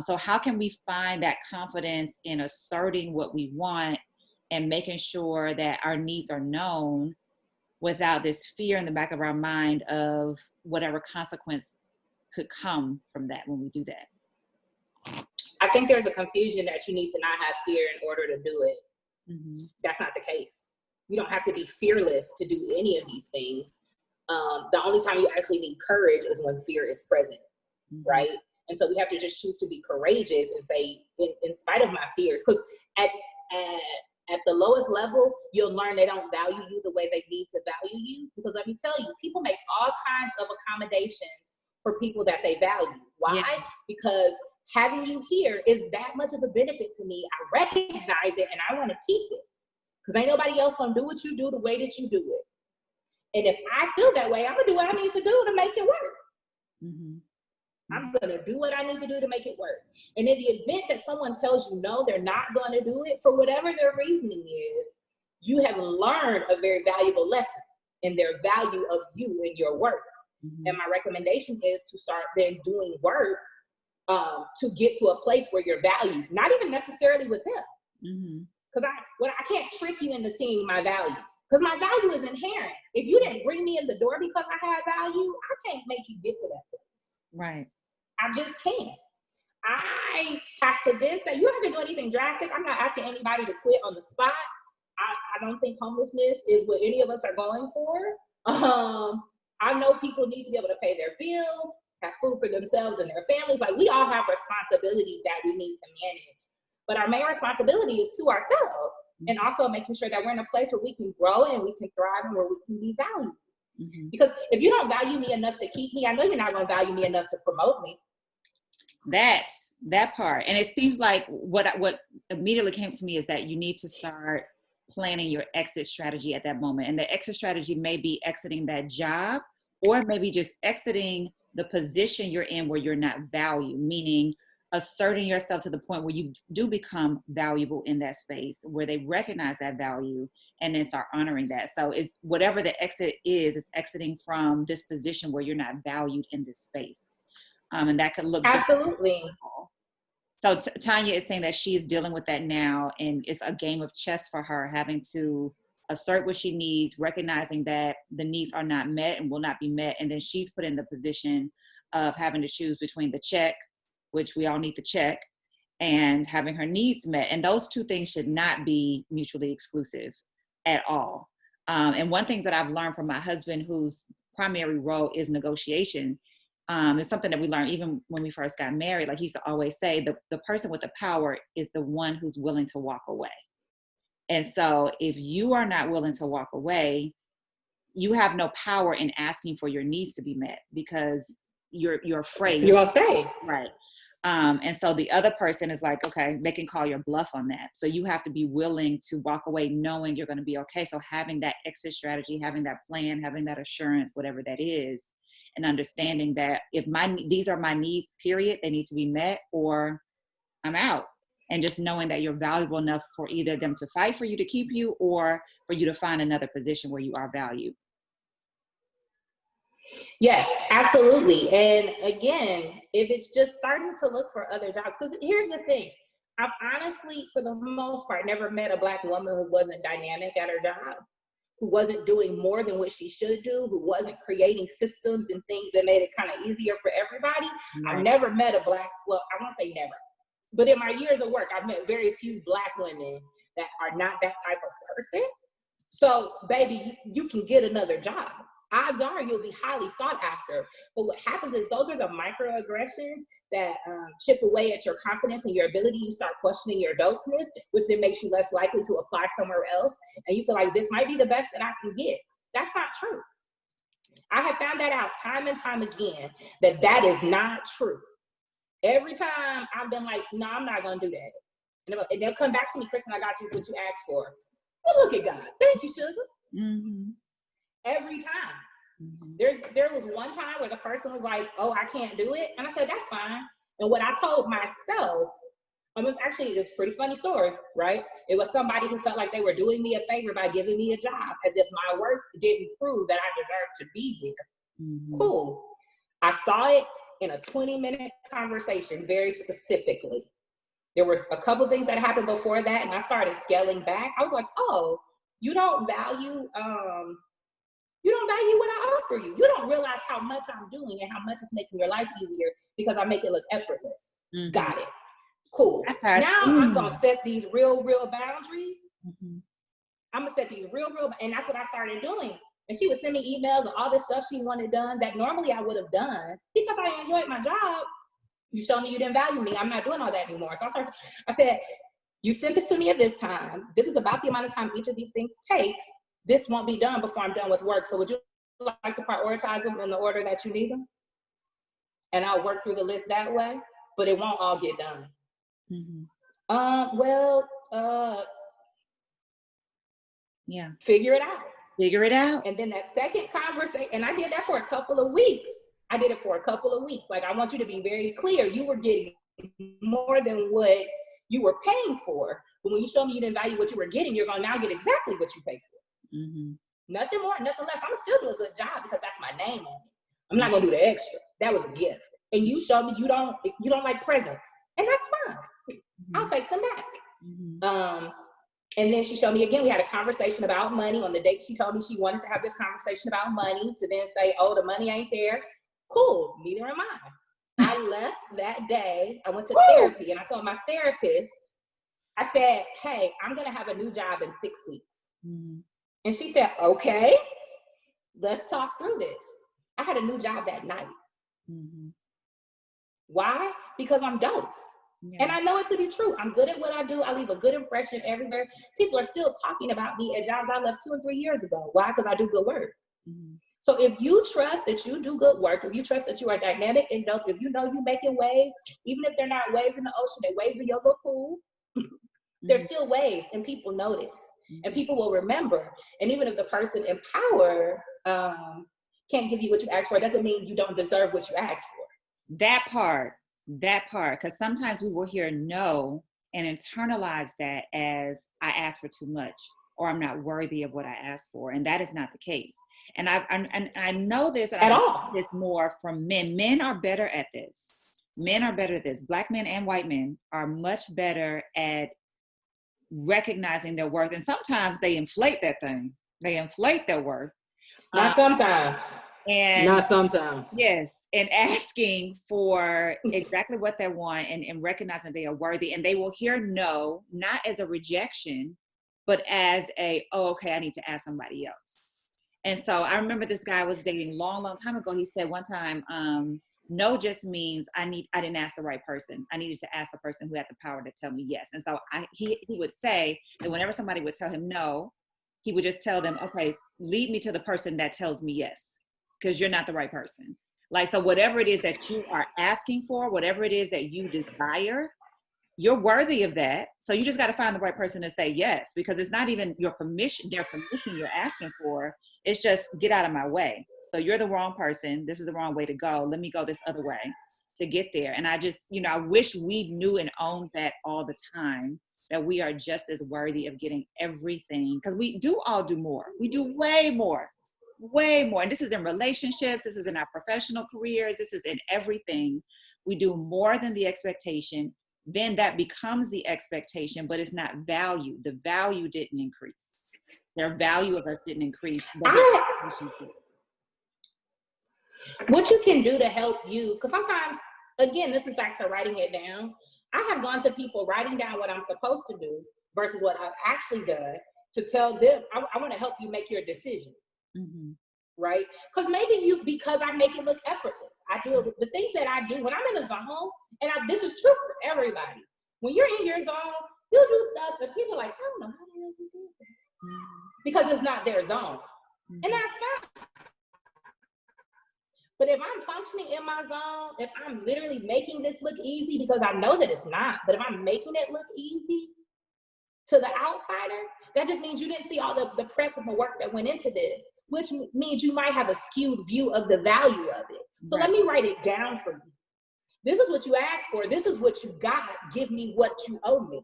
A: So how can we find that confidence in asserting what we want and making sure that our needs are known without this fear in the back of our mind of whatever consequence could come from that when we do that?
B: I think there's a confusion that you need to not have fear in order to do it. That's not the case. You don't have to be fearless to do any of these things. The only time you actually need courage is when fear is present, right? And so we have to just choose to be courageous and say, in spite of my fears, because at the lowest level, you'll learn they don't value you the way they need to value you. Because let me tell you, people make all kinds of accommodations for people that they value. Why? Yeah. Because having you here is that much of a benefit to me. I recognize it and I want to keep it. Because ain't nobody else going to do what you do the way that you do it. And if I feel that way, I'm going to do what I need to do to make it work. I'm going to do what I need to do to make it work. And in the event that someone tells you no, they're not going to do it for whatever their reasoning is, you have learned a very valuable lesson in their value of you and your work. And my recommendation is to start then doing work to get to a place where you're valued, not even necessarily with them. Because I can't trick you into seeing my value, because my value is inherent. If you didn't bring me in the door because I have value, I can't make you get to that place.
A: Right.
B: I just can't. I have to then say, you don't have to do anything drastic. I'm not asking anybody to quit on the spot. I don't think homelessness is what any of us are going for. I know people need to be able to pay their bills, have food for themselves and their families. Like, we all have responsibilities that we need to manage. But our main responsibility is to ourselves, and also making sure that we're in a place where we can grow and we can thrive and where we can be valued. Mm-hmm. Because if you don't value me enough to keep me, I know you're not going to value me enough to promote me.
A: That part. And it seems like what immediately came to me is that you need to start planning your exit strategy at that moment. And the exit strategy may be exiting that job, or maybe just exiting the position you're in where you're not valued, meaning asserting yourself to the point where you do become valuable in that space, where they recognize that value and then start honoring that. So it's whatever the exit is, it's exiting from this position where you're not valued in this space. And that could look
B: absolutely.
A: So Tanya is saying that she is dealing with that now, and it's a game of chess for her, having to assert what she needs, recognizing that the needs are not met and will not be met. And then she's put in the position of having to choose between the check, which we all need the check, and having her needs met. And those two things should not be mutually exclusive at all. And one thing that I've learned from my husband, whose primary role is negotiation, it's something that we learned even when we first got married. Like he used to always say, the person with the power is the one who's willing to walk away. And so if you are not willing to walk away, you have no power in asking for your needs to be met, because you're afraid.
B: You're afraid.
A: Right. And so the other person is like, okay, they can call your bluff on that. So you have to be willing to walk away knowing you're going to be okay. So having that exit strategy, having that plan, having that assurance, whatever that is, and understanding that if these are my needs, period, they need to be met, or I'm out. And just knowing that you're valuable enough for either them to fight for you to keep you, or for you to find another position where you are valued.
B: Yes, absolutely. And again, if it's just starting to look for other jobs, because here's the thing, I've honestly, for the most part, never met a Black woman who wasn't dynamic at her job, who wasn't doing more than what she should do, who wasn't creating systems and things that made it kind of easier for everybody. Right. I've never met a Black, well, I won't say never, but in my years of work, I've met very few Black women that are not that type of person. So, baby, you can get another job. Odds are you'll be highly sought after. But what happens is those are the microaggressions that chip away at your confidence and your ability. You start questioning your dopeness, which then makes you less likely to apply somewhere else. And you feel like this might be the best that I can get. That's not true. I have found that out time and time again, that is not true. Every time I've been like, no, I'm not going to do that. And they'll come back to me, Kristin, I got you what you asked for. Well, look at God. Thank you, sugar. Mm-hmm. Every time. Mm-hmm. There was one time where the person was like, oh, I can't do it. And I said, that's fine. And what I told myself, actually this pretty funny story, right? It was somebody who felt like they were doing me a favor by giving me a job, as if my work didn't prove that I deserved to be here. Mm-hmm. Cool. I saw it in a 20-minute conversation, very specifically. There was a couple things that happened before that, and I started scaling back. I was like, oh, you don't value what I offer you. You don't realize how much I'm doing and how much it's making your life easier because I make it look effortless. Mm-hmm. Got it. Cool. Now I'm going to set these real boundaries. Mm-hmm. I'm going to set these real, and that's what I started doing. And she would send me emails and all this stuff she wanted done that normally I would have done because I enjoyed my job. You showed me you didn't value me. I'm not doing all that anymore. So I said, you sent this to me at this time. This is about the amount of time each of these things takes. This won't be done before I'm done with work. So would you like to prioritize them in the order that you need them? And I'll work through the list that way, but it won't all get done. Mm-hmm.
A: Yeah.
B: Figure it out.
A: Figure it out.
B: And then that second conversation, and I did that for a couple of weeks. Like, I want you to be very clear. You were getting more than what you were paying for. But when you show me you didn't value what you were getting, you're going to now get exactly what you paid for. Mm-hmm. Nothing more, nothing less. I'm going to still do a good job because that's my name on it. I'm not going to do the extra. That was a gift. And you showed me you don't like presents. And that's fine. Mm-hmm. I'll take them back. Mm-hmm. And then she showed me again, we had a conversation about money. On the date she told me she wanted to have this conversation about money, to then say, oh, the money ain't there. Cool, neither am I. I left that day, I went to therapy, and I told my therapist, I said, hey, I'm gonna have a new job in 6 weeks. Mm-hmm. And she said, okay, let's talk through this. I had a new job that night.
A: Mm-hmm.
B: Why? Because I'm dope.
A: Yeah.
B: And I know it to be true. I'm good at what I do. I leave a good impression everywhere. People are still talking about me at jobs I left 2 and 3 years ago. Why? Because I do good work.
A: Mm-hmm.
B: So if you trust that you do good work, if you trust that you are dynamic and dope, if you know you're making waves, even if they're not waves in the ocean, they're waves in your little pool, they're still waves, and people notice, and people will remember. And even if the person in power can't give you what you asked for, it doesn't mean you don't deserve what you asked for.
A: That part, because sometimes we will hear no and internalize that as I asked for too much, or I'm not worthy of what I asked for, and that is not the case. And I know this, and
B: At
A: I
B: all.
A: know this more from men. Men are better at this. Men are better at this. Black men and white men are much better at recognizing their worth. And sometimes they inflate that thing. They inflate their worth.
B: Not sometimes.
A: And
B: not sometimes.
A: Yes. And asking for exactly what they want, and recognizing they are worthy. And they will hear no, not as a rejection, but as a, oh, okay, I need to ask somebody else. And so I remember this guy I was dating long time ago. He said one time, no just means I didn't ask the right person. I needed to ask the person who had the power to tell me yes. And so he would say that whenever somebody would tell him no, he would just tell them, okay, lead me to the person that tells me yes, because you're not the right person. Like, so whatever it is that you are asking for, whatever it is that you desire, you're worthy of that. So you just got to find the right person to say yes, because it's not even their permission you're asking for. It's just, get out of my way. So you're the wrong person. This is the wrong way to go. Let me go this other way to get there. And I just, I wish we knew and owned that all the time, that we are just as worthy of getting everything, because we do all do more. We do way more. And this is in relationships. This is in our professional careers. This is in everything. We do more than the expectation. Then that becomes the expectation, but it's not value. The value didn't increase. Their value of us didn't increase.
B: What you can do to help you, because sometimes, again, this is back to writing it down. I have gone to people writing down what I'm supposed to do versus what I've actually done, to tell them, I want to help you make your decision. Mm-hmm. Right? Because maybe because I make it look effortless. I do it with the things that I do when I'm in a zone, and this is true for everybody. When you're in your zone, you'll do stuff that people are like, I don't know how the hell you do that. Mm-hmm. Because it's not their zone. Mm-hmm. And that's fine. But if I'm functioning in my zone, if I'm literally making this look easy, because I know that it's not, but if I'm making it look easy to the outsider, that just means you didn't see all the prep and the work that went into this, which means you might have a skewed view of the value of it. So Let me write it down for you. This is what you asked for. This is what you got. Give me what you owe me.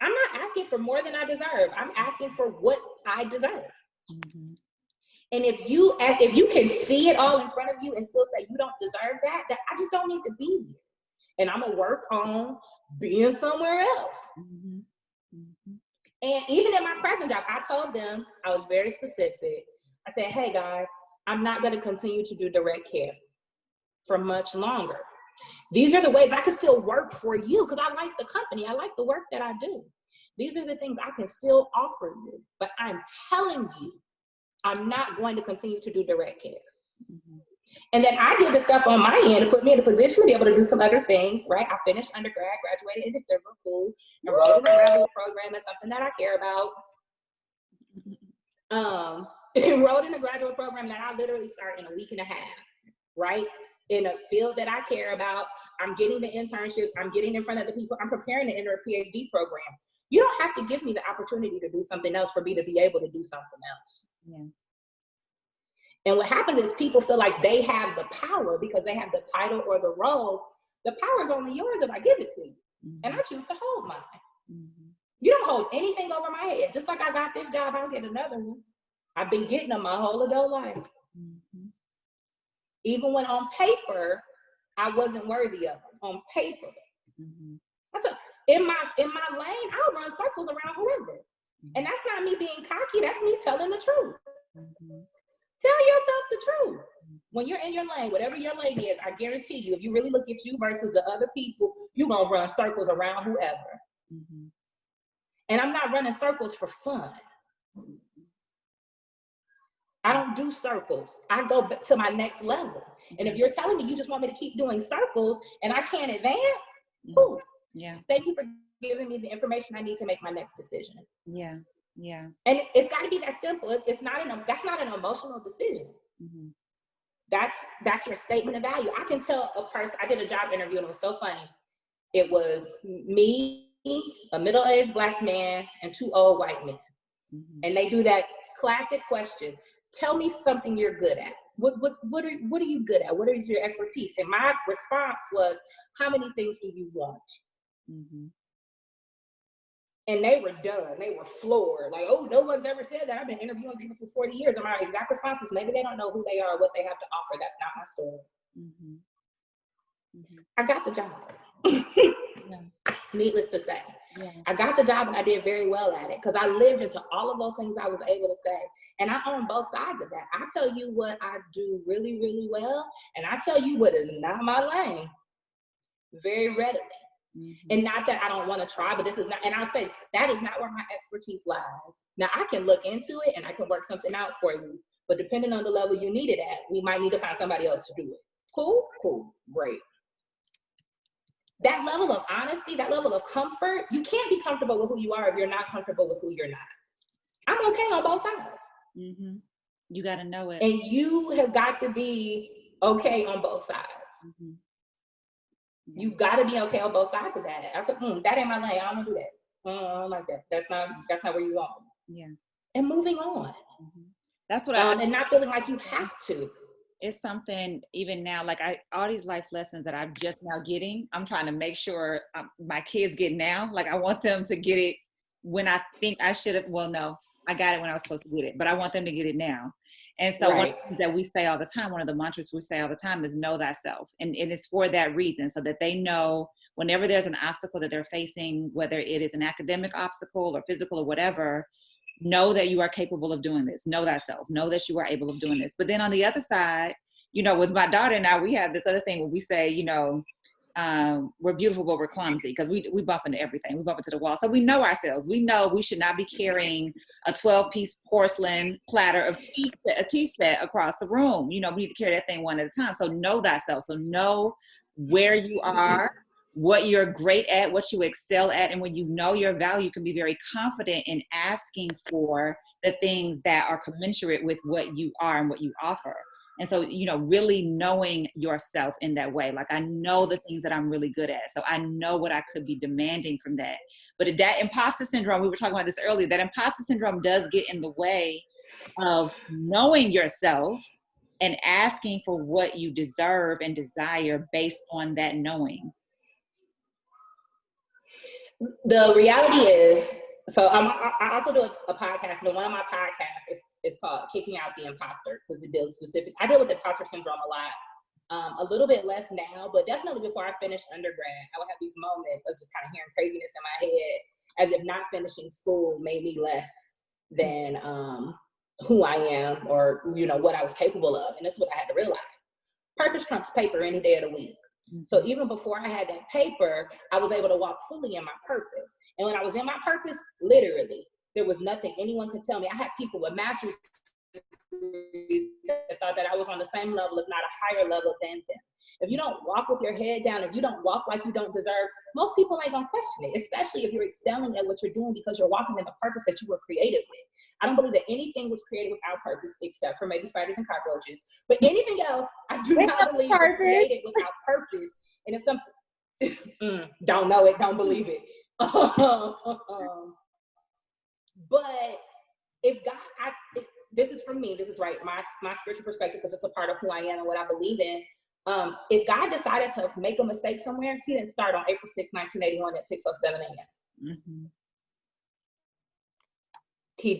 B: I'm not asking for more than I deserve. I'm asking for what I deserve. Mm-hmm. And if you can see it all in front of you and still say you don't deserve that I just don't need to be here. And I'm gonna work on being somewhere else. Mm-hmm. Mm-hmm. And even in my present job, I told them, I was very specific. I said, hey guys, I'm not gonna continue to do direct care for much longer. These are the ways I can still work for you, because I like the company, I like the work that I do. These are the things I can still offer you, but I'm telling you, I'm not going to continue to do direct care. Mm-hmm. And then I did the stuff on my end to put me in a position to be able to do some other things, right? I finished undergrad, graduated in December, cool, enrolled in a graduate program. That's something that I care about. Enrolled in a graduate program that I literally start in a week and a half, right? In a field that I care about. I'm getting the internships. I'm getting in front of the people. I'm preparing to enter a PhD program. You don't have to give me the opportunity to do something else for me to be able to do something else. Yeah. And what happens is people feel like they have the power because they have the title or the role. The power is only yours if I give it to you. Mm-hmm. And I choose to hold mine. Mm-hmm. You don't hold anything over my head. Just like I got this job, I'll get another one. I've been getting them my whole adult life. Mm-hmm. Even when on paper, I wasn't worthy of them. On paper. Mm-hmm. In my lane, I'll run circles around whoever. Mm-hmm. And that's not me being cocky. That's me telling the truth. Mm-hmm. Tell yourself the truth. When you're in your lane, whatever your lane is, I guarantee you, if you really look at you versus the other people, you're going to run circles around whoever. Mm-hmm. And I'm not running circles for fun. I don't do circles. I go to my next level. And if you're telling me you just want me to keep doing circles and I can't advance, whew, thank you for giving me the information I need to make my next decision.
A: Yeah. Yeah.
B: And it's got to be that simple. That's not an emotional decision.
A: Mm-hmm.
B: That's your statement of value. I can tell a person. I did a job interview and it was so funny. It was me, a middle-aged Black man, and 2 old white men. Mm-hmm. And they do that classic question: tell me something you're good at. What are you good at? What is your expertise? And my response was, how many things do you want? Mm-hmm. And they were done. They were floored. Like, oh, no one's ever said that. I've been interviewing people for 40 years. And my exact response was, maybe they don't know who they are or what they have to offer. That's not my story. Mm-hmm. Mm-hmm. I got the job. Needless to say. Yeah. I got the job and I did very well at it because I lived into all of those things I was able to say. And I own both sides of that. I tell you what I do really, really well. And I tell you what is not my lane very readily. Mm-hmm. And not that I don't want to try, but this is not, and I'll say that is not where my expertise lies. Now I can look into it and I can work something out for you, but depending on the level you need it at, we might need to find somebody else to do it. Cool, great. That level of honesty, that level of comfort, you can't be comfortable with who you are if you're not comfortable with who you're not. I'm okay on both sides.
A: Mm-hmm. You got to know it.
B: And you have got to be okay on both sides. Mm-hmm. You got to be okay on both sides of that. I said, that ain't my lane. I don't want to do that. I don't like that. That's not where you are.
A: Yeah.
B: And moving on.
A: Mm-hmm. That's what
B: and not feeling like you have to.
A: It's something even now, like all these life lessons that I'm just now getting, I'm trying to make sure my kids get now. Like I want them to get it when I think I should have. Well, no, I got it when I was supposed to get it, but I want them to get it now. And so one of the things that we say all the time, one of the mantras we say all the time is know thyself. And it's for that reason, so that they know whenever there's an obstacle that they're facing, whether it is an academic obstacle or physical or whatever, know that you are capable of doing this. Know thyself. Know that you are able of doing this. But then on the other side, with my daughter and I, we have this other thing where we say, we're beautiful, but we're clumsy because we bump into everything. We bump into the wall. So we know ourselves. We know we should not be carrying a 12-piece porcelain platter of a tea set across the room. We need to carry that thing one at a time. So know thyself. So know where you are, what you're great at, what you excel at. And when you know your value, you can be very confident in asking for the things that are commensurate with what you are and what you offer. And so, really knowing yourself in that way, like I know the things that I'm really good at. So I know what I could be demanding from that. But that imposter syndrome, we were talking about this earlier, that imposter syndrome does get in the way of knowing yourself and asking for what you deserve and desire based on that knowing.
B: The reality is, so I also do a podcast, and one of my podcasts is called Kicking Out the Imposter, because it deals I deal with imposter syndrome a lot, a little bit less now, but definitely before I finished undergrad, I would have these moments of just kind of hearing craziness in my head, as if not finishing school made me less than who I am or, what I was capable of. And that's what I had to realize. Purpose trumps paper any day of the week. So even before I had that paper, I was able to walk fully in my purpose. And when I was in my purpose, literally, there was nothing anyone could tell me. I had people with master's degrees that thought that I was on the same level, if not a higher level than them. If you don't walk with your head down, if you don't walk like you don't deserve, most people ain't gonna question it, especially if you're excelling at what you're doing because you're walking in the purpose that you were created with. I don't believe that anything was created without purpose, except for maybe spiders and cockroaches. But anything else, I do not believe was created without purpose. And if something, don't know it, don't believe it. But if God, this is from me, this is right, my spiritual perspective, because it's a part of who I am and what I believe in. If God decided to make a mistake somewhere, he didn't start on April 6, 1981 at 6:07 a.m. Mm-hmm.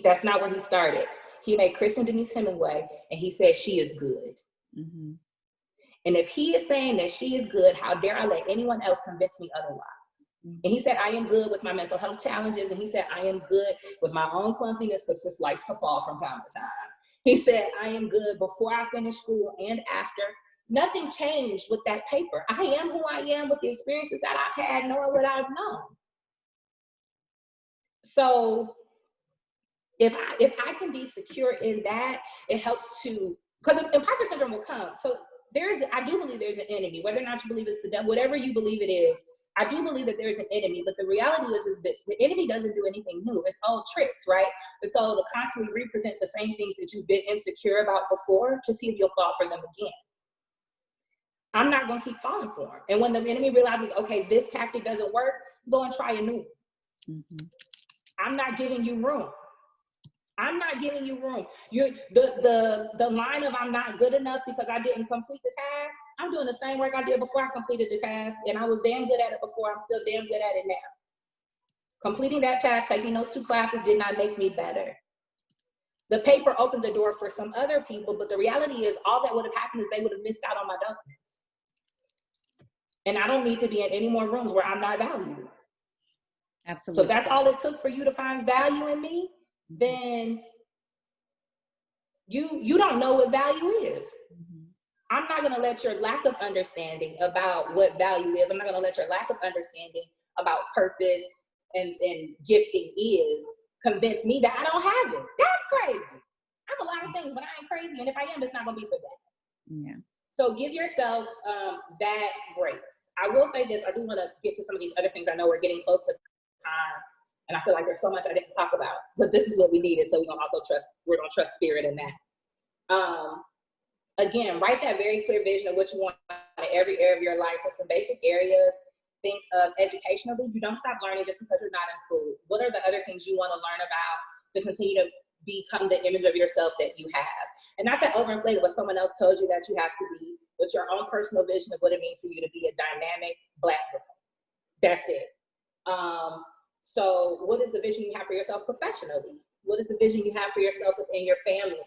B: That's not where he started. He made Kristin Hemingway, and he said she is good. Mm-hmm. And if he is saying that she is good, how dare I let anyone else convince me otherwise? Mm-hmm. And he said, I am good with my mental health challenges. And he said, I am good with my own clumsiness, because sis likes to fall from time to time. He said, I am good before I finish school and after. Nothing changed with that paper. I am who I am with the experiences that I've had, knowing what I've known. So If I can be secure in that, it helps to, because imposter syndrome will come. So I do believe there's an enemy, whether or not you believe it's the devil, whatever you believe it is. I do believe that there's an enemy, but the reality is that the enemy doesn't do anything new. It's all tricks, right? And so to constantly represent the same things that you've been insecure about before to see if you'll fall for them again. I'm not going to keep falling for them. And when the enemy realizes, okay, this tactic doesn't work, go and try a new one. Mm-hmm. I'm not giving you room. I'm not giving you room. The line of I'm not good enough because I didn't complete the task. I'm doing the same work I did before I completed the task, and I was damn good at it before. I'm still damn good at it now. Completing that task, taking those 2 classes did not make me better. The paper opened the door for some other people, but the reality is all that would have happened is they would have missed out on my documents. And I don't need to be in any more rooms where I'm not valued.
A: Absolutely.
B: So if that's all it took for you to find value in me, then you don't know what value is. Mm-hmm. I'm not going to let your lack of understanding about what value is. I'm not going to let your lack of understanding about purpose and gifting is convince me that I don't have it. That's crazy. I'm a lot of things, but I ain't crazy. And if I am, it's not going to be for that.
A: Yeah.
B: So give yourself that grace. I will say this. I do want to get to some of these other things. I know we're getting close to time. And I feel like there's so much I didn't talk about, but this is what we needed. So we're going to trust spirit in that. Again, write that very clear vision of what you want in every area of your life. So some basic areas, think of educationally. You don't stop learning just because you're not in school. What are the other things you want to learn about to continue to become the image of yourself that you have? And not that overinflated what someone else told you that you have to be, but your own personal vision of what it means for you to be a dynamic Black girl. That's it. So what is the vision you have for yourself professionally? What is the vision you have for yourself within your family?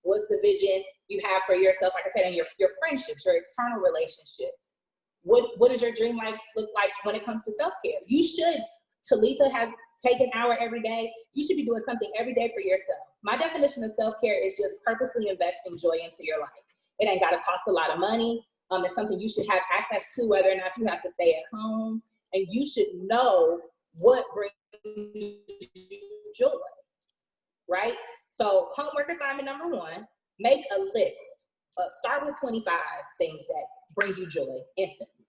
B: What's the vision you have for yourself, like I said, in your friendships, your external relationships? What does your dream life look like when it comes to self-care? You should, Talita, have taken an hour every day. You should be doing something every day for yourself. My definition of self-care is just purposely investing joy into your life. It ain't got to cost a lot of money. It's something you should have access to, whether or not you have to stay at home. And you should know what brings you joy, right? So homework assignment number 1, make a list. Start with 25 things that bring you joy instantly.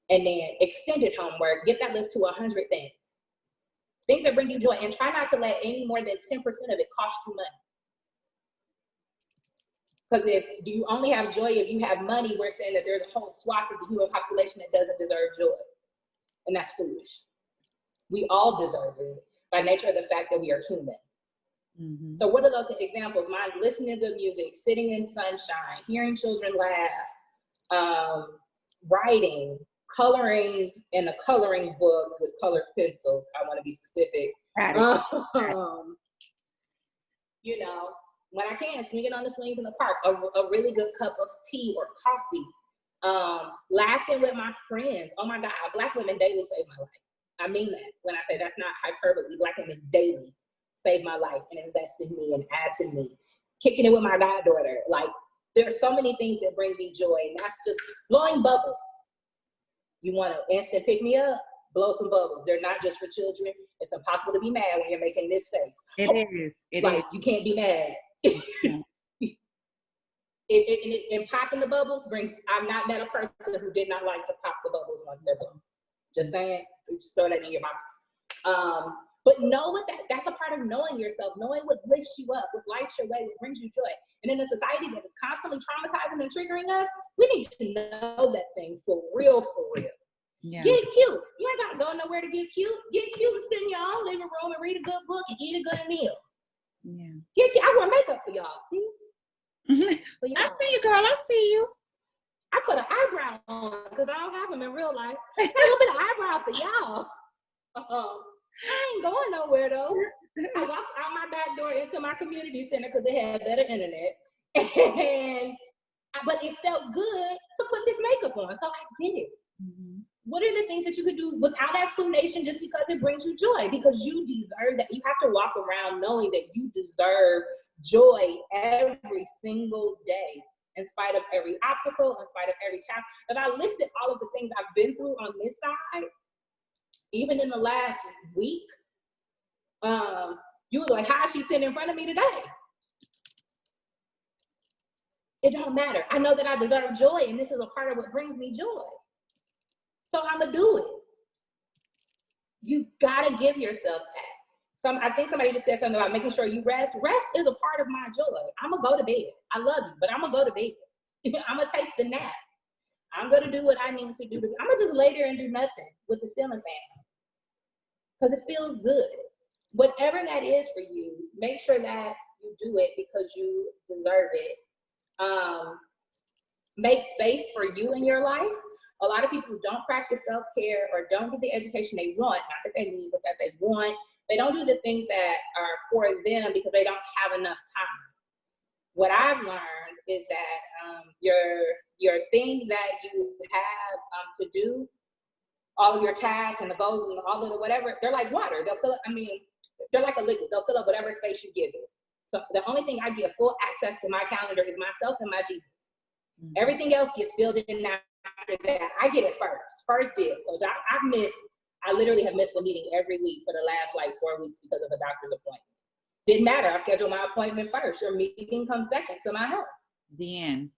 B: And then extended homework, get that list to 100 things. Things that bring you joy, and try not to let any more than 10% of it cost you money. Because if you only have joy if you have money, we're saying that there's a whole swath of the human population that doesn't deserve joy. And that's foolish. We all deserve it by nature of the fact that we are human. Mm-hmm. So what are those examples? Mine: listening to good music, sitting in sunshine, hearing children laugh, writing, coloring in a coloring book with colored pencils. I want to be specific. You know, when I can, swinging on the swings in the park, a really good cup of tea or coffee, laughing with my friends. Oh my God, Black women daily save my life. I mean that when I say that's not hyperbole. Black women daily save my life and invest in me and add to me. Kicking it with my goddaughter. Like, there are so many things that bring me joy, and that's just blowing bubbles. You want to instant pick me up? Blow some bubbles. They're not just for children. It's impossible to be mad when you're making this face.
A: It is.
B: You can't be mad. And popping the bubbles brings, I've not met a person who did not like to pop the bubbles once they're blown. Just saying, just throw that in your box. But know what that's a part of knowing yourself, knowing what lifts you up, what lights your way, what brings you joy. And in a society that is constantly traumatizing and triggering us, we need to know that thing for real, for real. Yeah. Get cute. You ain't gotta go nowhere to get cute. Get cute and sit in your own living room and read a good book and eat a good meal. Yeah. Get cute. I wear makeup for y'all, see?
A: For y'all. I see you, girl. I see you.
B: I put an eyebrow on because I don't have them in real life. I got a little bit of eyebrow for y'all. I ain't going nowhere though. I walked out my back door into my community center because they had better internet. But it felt good to put this makeup on, so I did it. Mm-hmm. What are the things that you could do without explanation just because it brings you joy? Because you deserve that. You have to walk around knowing that you deserve joy every single day, in spite of every obstacle, in spite of every challenge. If I listed all of the things I've been through on this side, even in the last week, You was like, how is she sitting in front of me today? It don't matter. I know that I deserve joy, and this is a part of what brings me joy. So I'm gonna do it. You gotta give yourself that. I think somebody just said something about making sure you rest. Rest is a part of my joy. I'm gonna go to bed. I love you, but I'm gonna go to bed. I'm gonna take the nap. I'm gonna do what I need to do. I'm gonna just lay there and do nothing with the ceiling fan because it feels good. Whatever that is for you, make sure that you do it because you deserve it. Make space for you in your life. A lot of people don't practice self-care or don't get the education they want, not that they need, but that they want. They don't do the things that are for them because they don't have enough time. What I've learned is that your things that you have to do, all of your tasks and the goals and all of the whatever, they're like water. They'll fill up, they're like a liquid. They'll fill up whatever space you give it. So the only thing I get full access to my calendar is myself and my Jesus. Mm-hmm. Everything else gets filled in after that. I get it first dibs. So I literally have missed a meeting every week for the last 4 weeks because of a doctor's appointment. Didn't matter. I scheduled my appointment first. Your meeting comes second to my health.
A: The end.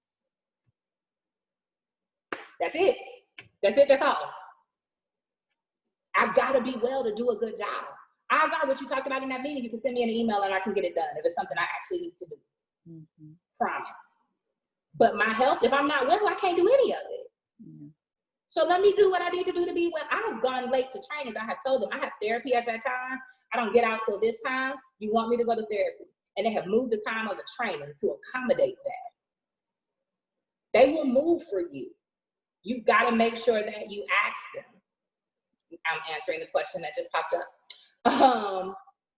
B: That's it. That's all. I've got to be well to do a good job. Odds are what you talked about in that meeting, you can send me an email and I can get it done if it's something I actually need to do. Mm-hmm. Promise. But my health, if I'm not well, I can't do any of it. Mm-hmm. So let me do what I need to do to be well. I have gone late to trainings. I have told them I have therapy at that time. I don't get out till this time. You want me to go to therapy. And they have moved the time of the training to accommodate that. They will move for you. You've got to make sure that you ask them. I'm answering the question that just popped up.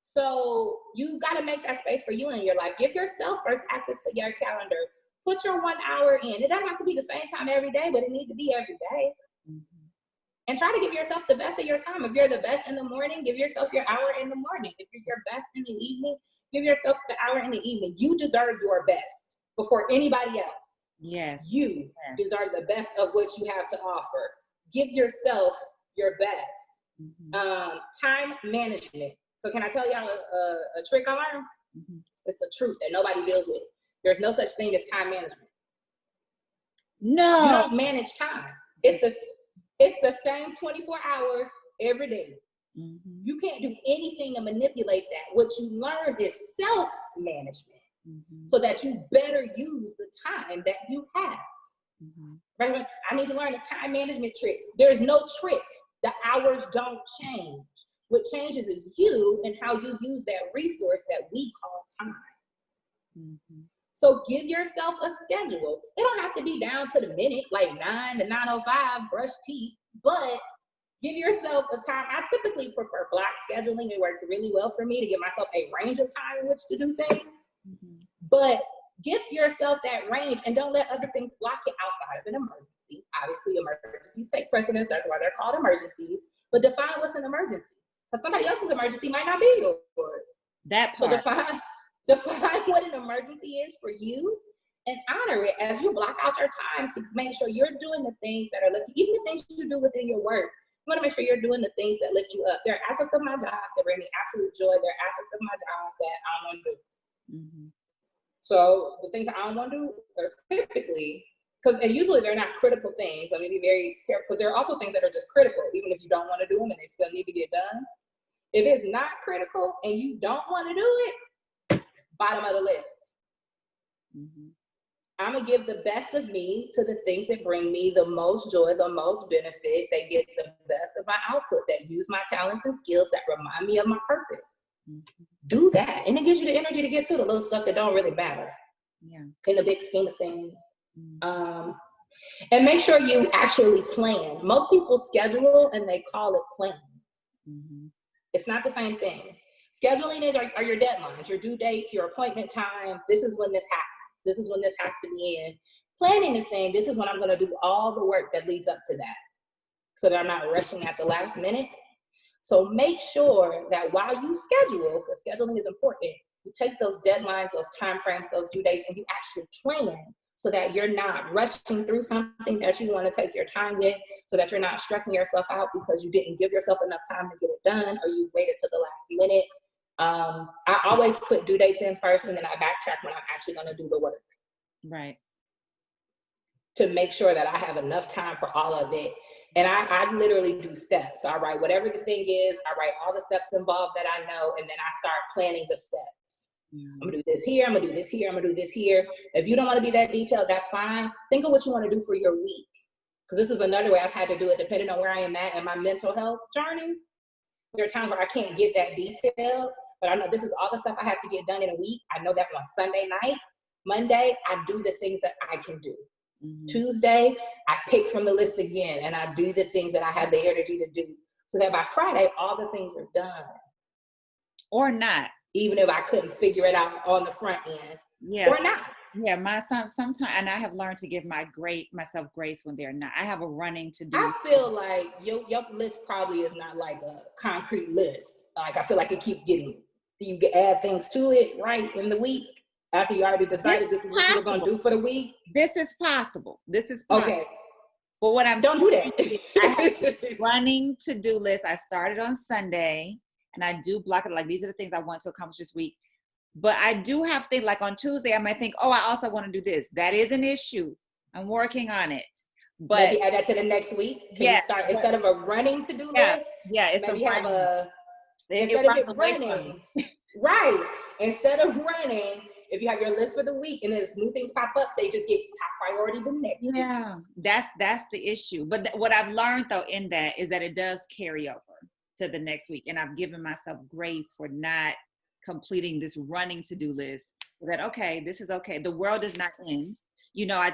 B: So you got to make that space for you in your life. Give yourself first access to your calendar. Put your 1 hour in. It doesn't have to be the same time every day, but it needs to be every day. Mm-hmm. And try to give yourself the best of your time. If you're the best in the morning, give yourself your hour in the morning. If you're your best in the evening, give yourself the hour in the evening. You deserve your best before anybody else.
A: Yes.
B: You deserve the best of what you have to offer. Give yourself your best. Mm-hmm. Time management. So can I tell y'all a trick I learned? Mm-hmm. It's a truth that nobody deals with. There's no such thing as time management.
A: No.
B: You don't manage time. It's the same 24 hours every day. Mm-hmm. You can't do anything to manipulate that. What you learn is self-management, mm-hmm. so that you better use the time that you have. Mm-hmm. Right? I need to learn a time management trick. There's no trick. The hours don't change. What changes is you and how you use that resource that we call time. Mm-hmm. So give yourself a schedule. It don't have to be down to the minute, like 9 to 9:05, brush teeth, but give yourself a time. I typically prefer block scheduling. It works really well for me to give myself a range of time in which to do things. Mm-hmm. But give yourself that range and don't let other things block it outside of an emergency. Obviously, emergencies take precedence. That's why they're called emergencies. But define what's an emergency. Because somebody else's emergency might not be yours.
A: That part.
B: So define what an emergency is for you and honor it as you block out your time to make sure you're doing the things that are lifting, even the things you do within your work. You want to make sure you're doing the things that lift you up. There are aspects of my job that bring me absolute joy. There are aspects of my job that I don't want to do. Mm-hmm. So the things that I don't want to do are typically, and usually they're not critical things. Let me be very careful, because there are also things that are just critical, even if you don't want to do them and they still need to get done. If it's not critical and you don't want to do it, bottom of the list. Mm-hmm. I'm going to give the best of me to the things that bring me the most joy, the most benefit. They get the best of my output, that use my talents and skills, that remind me of my purpose. Mm-hmm. Do that. And it gives you the energy to get through the little stuff that don't really matter. Yeah. In the big scheme of things. Mm-hmm. And make sure you actually plan. Most people schedule and they call it planning. Mm-hmm. It's not the same thing. Scheduling are your deadlines, your due dates, your appointment times. This is when this happens. This is when this has to be in. Planning is saying, this is when I'm going to do all the work that leads up to that, so that I'm not rushing at the last minute. So make sure that while you schedule, because scheduling is important, you take those deadlines, those time frames, those due dates, and you actually plan so that you're not rushing through something that you want to take your time with, so that you're not stressing yourself out because you didn't give yourself enough time to get it done, or you waited to the last minute. I always put due dates in first, and then I backtrack when I'm actually going to do the work.
A: Right.
B: To make sure that I have enough time for all of it. And I literally do steps. So I write whatever the thing is, I write all the steps involved that I know, and then I start planning the steps. I'm gonna do this here, I'm gonna do this here, I'm gonna do this here. If you don't wanna be that detailed, that's fine. Think of what you wanna do for your week. Because this is another way I've had to do it depending on where I am at in my mental health journey. There are times where I can't get that detailed, but I know this is all the stuff I have to get done in a week. I know that on Sunday night, Monday, I do the things that I can do. Tuesday, I pick from the list again, and I do the things that I have the energy to do, so that by Friday, all the things are done.
A: Or not.
B: Even if I couldn't figure it out on the front end. Yes. Or not.
A: Yeah, my son, sometimes, and I have learned to give myself grace when they're not. I have a running to do.
B: I feel like your list probably is not like a concrete list. Like, I feel like it keeps getting, you can add things to it right in the week. After you already decided this is what you were going to do for the week?
A: This is possible. Okay. But what
B: don't do that.
A: I have a running to-do list. I started on Sunday, and I do block it. Like, these are the things I want to accomplish this week. But I do have things like on Tuesday, I might think, oh, I also want to do this. That is an issue. I'm working on it. But
B: maybe add that to the next week. Can you start instead of a running to-do list?
A: Yeah, it's
B: maybe have instead of it running. Right. Instead of running, if you have your list for the week and as new things pop up, they just get top priority the next week.
A: Yeah, that's the issue. But what I've learned though in that is that it does carry over to the next week. And I've given myself grace for not completing this running to-do list. That, okay, this is okay. The world does not end. You know, I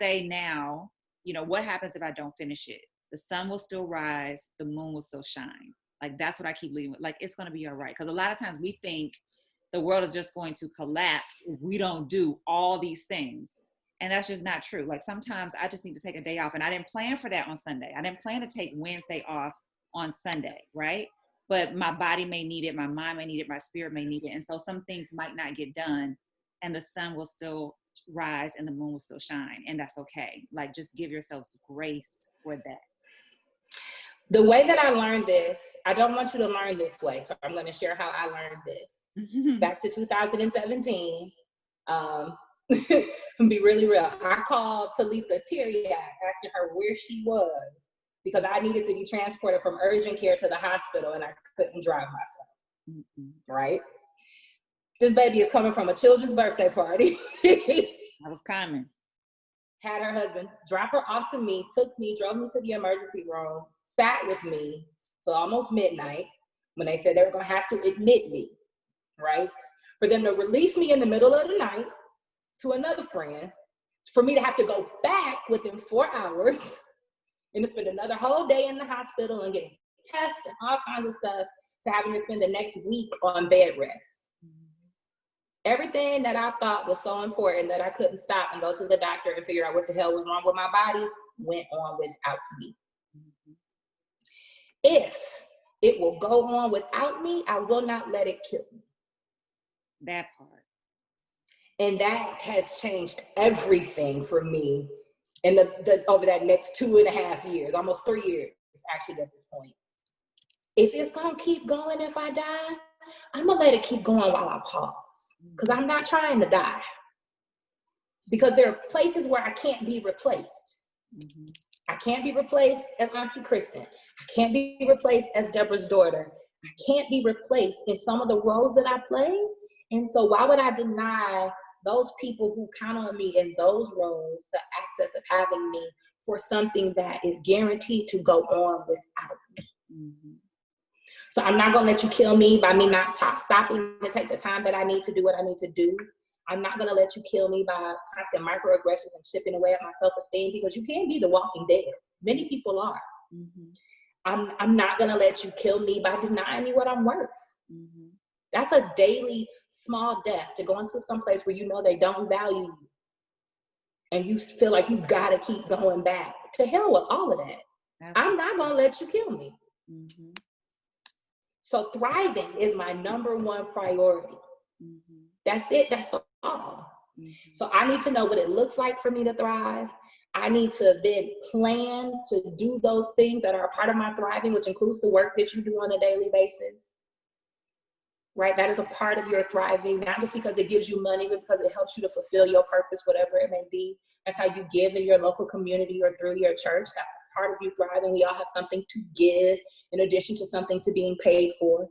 A: say now, you know, what happens if I don't finish it? The sun will still rise, the moon will still shine. Like, that's what I keep leading with. Like, it's going to be all right. Because a lot of times we think the world is just going to collapse if we don't do all these things. And that's just not true. Like, sometimes I just need to take a day off. And I didn't plan for that on Sunday. I didn't plan to take Wednesday off on Sunday, right? But my body may need it, my mind may need it, my spirit may need it. And so some things might not get done, and the sun will still rise and the moon will still shine. And that's okay. Like, just give yourselves grace for that.
B: The way that I learned this, I don't want you to learn this way, so I'm going to share how I learned this. Back to 2017, be really real. I called Talitha Tyriak, asking her where she was, because I needed to be transported from urgent care to the hospital, and I couldn't drive myself, right? This baby is coming from a children's birthday party.
A: That was coming.
B: Had her husband drop her off to me, took me, drove me to the emergency room, sat with me till almost midnight when they said they were going to have to admit me, right? For them to release me in the middle of the night to another friend, for me to have to go back within 4 hours and to spend another whole day in the hospital and getting tests and all kinds of stuff, to having to spend the next week on bed rest. Everything that I thought was so important that I couldn't stop and go to the doctor and figure out what the hell was wrong with my body went on without me. If it will go on without me, I will not let it kill me.
A: That part.
B: And that has changed everything for me in the over that next 2.5 years, almost 3 years, actually, at this point. If it's going to keep going if I die, I'm going to let it keep going while I pause. Because I'm not trying to die. Because there are places where I can't be replaced. I can't be replaced as Auntie Kristin. I can't be replaced as Deborah's daughter. I can't be replaced in some of the roles that I play. And so why would I deny those people who count on me in those roles the access of having me for something that is guaranteed to go on without me? So I'm not going to let you kill me by me not stopping to take the time that I need to do what I need to do. I'm not going to let you kill me by constant microaggressions and chipping away at my self-esteem, because you can be the walking dead. Many people are. I'm not going to let you kill me by denying me what I'm worth. That's a daily small death, to go into some place where you know they don't value you and you feel like you got to keep going back. To hell with all of that. I'm not going to let you kill me. So thriving is my number one priority. That's it. That's all. So I need to know what it looks like for me to thrive. I need to then plan to do those things that are a part of my thriving, which includes the work that you do on a daily basis. right? That is a part of your thriving, not just because it gives you money, but because it helps you to fulfill your purpose, whatever it may be. That's how you give in your local community or through your church. That's a part of you thriving. We all have something to give in addition to something to being paid for,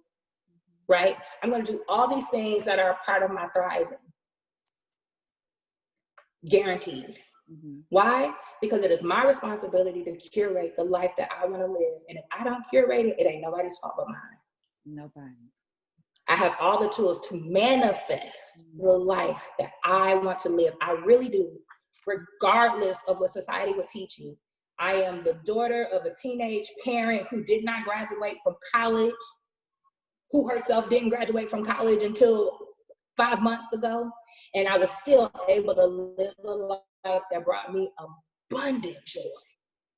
B: right? I'm going to do all these things that are a part of my thriving. Guaranteed. Why? Because it is my responsibility to curate the life that I want to live. And if I don't curate it, it ain't nobody's fault but mine.
A: Nobody.
B: I have all the tools to manifest the life that I want to live. I really do, regardless of what society would teach me. I am the daughter of a teenage parent who did not graduate from college, who herself didn't graduate from college until 5 months ago. And I was still able to live a life that brought me abundant joy.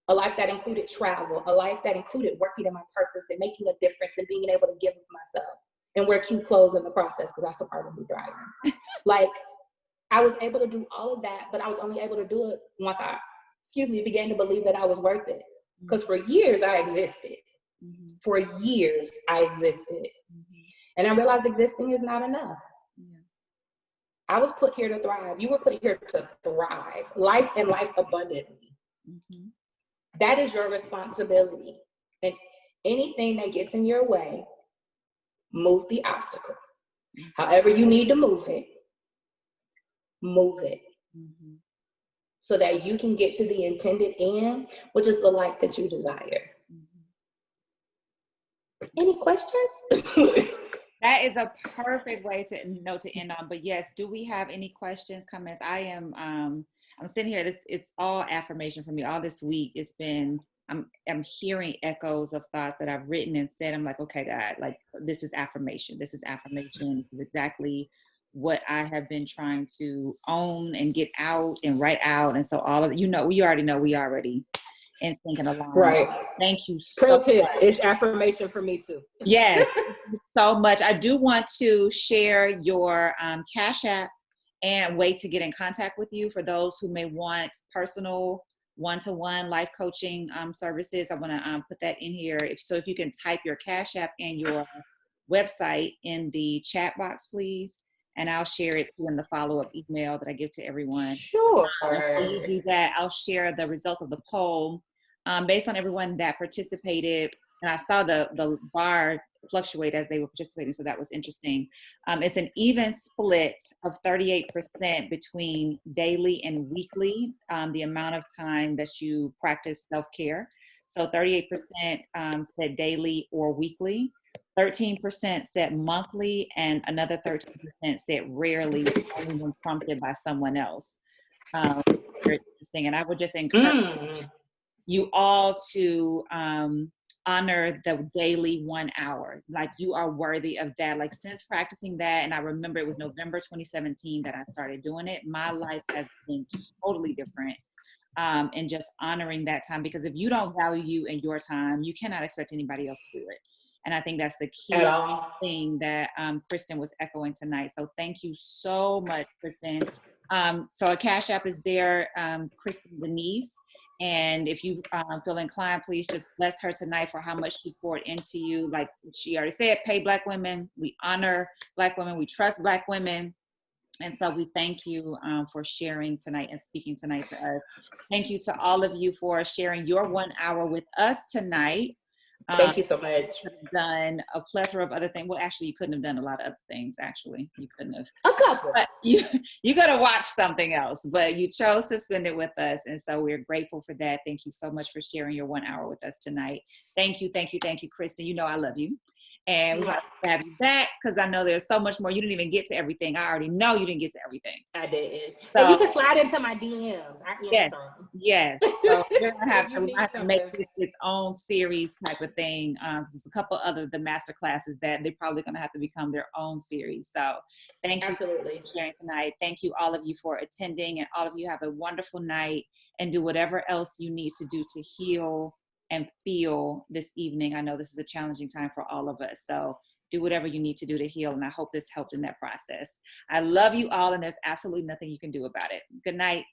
B: A life that included travel, a life that included working in my purpose and making a difference and being able to give of myself and wear cute clothes in the process, because that's a part of me thriving. Like, I was able to do all of that, but I was only able to do it once I, began to believe that I was worth it. Because for years I existed. For years I existed. And I realized existing is not enough. I was put here to thrive. You were put here to thrive. Life and life abundantly. That is your responsibility. And anything that gets in your way, move the obstacle. However you need to move it, move it. So that you can get to the intended end, which is the life that you desire. Any questions?
A: That is a perfect way to end on. But yes, do we have any questions, comments? I'm sitting here. It's all affirmation for me. All this week, it's been. I'm hearing echoes of thoughts that I've written and said. I'm like, okay, God, like this is affirmation. This is affirmation. This is exactly what I have been trying to own and get out and write out. And so all of we already and thinking along.
B: Right.
A: Thank you
B: so much. It's affirmation for me too.
A: Yes, thank you so much. I do want to share your Cash App and way to get in contact with you for those who may want personal one-to-one life coaching services. I want to put that in here. If you can type your Cash App and your website in the chat box, please. And I'll share it in the follow-up email that I give to everyone.
B: Sure.
A: When you do that, I'll share the results of the poll based on everyone that participated. And I saw the bar fluctuate as they were participating, so that was interesting. It's an even split of 38% between daily and weekly, the amount of time that you practice self-care. So 38% said daily or weekly. 13% said monthly, and another 13% said rarely, only when prompted by someone else. Very interesting. And I would just encourage you all to honor the daily 1 hour. Like, you are worthy of that. Like, since practicing that, and I remember it was November 2017 that I started doing it, my life has been totally different. And just honoring that time, because if you don't value you and your time, you cannot expect anybody else to do it. And I think that's the key thing that Kristin was echoing tonight. So thank you so much, Kristin. So a Cash App is there, Kristin Denise. And if you feel inclined, please just bless her tonight for how much she poured into you. Like she already said, pay Black women. We honor Black women. We trust Black women. And so we thank you for sharing tonight and speaking tonight to us. Thank you to all of you for sharing your 1 hour with us tonight.
B: Thank you so much.
A: Done a plethora of other things. Well, actually, you couldn't have done a lot of other things. Actually, you couldn't have.
B: A couple.
A: But you got to watch something else. But you chose to spend it with us, and so we're grateful for that. Thank you so much for sharing your 1 hour with us tonight. Thank you, Kristin. You know I love you. And we want to have you back because I know there's so much more. You didn't even get to everything. I already know you didn't get to everything.
B: I didn't. So you can slide into my DMs.
A: Yes. So we're gonna have to make this its own series type of thing. There's a couple other the master classes that they're probably gonna have to become their own series. So thank you for sharing tonight. Thank you all of you for attending, and all of you have a wonderful night and do whatever else you need to do to heal and feel this evening. I know this is a challenging time for all of us. So do whatever you need to do to heal. And I hope this helped in that process. I love you all, and there's absolutely nothing you can do about it. Good night.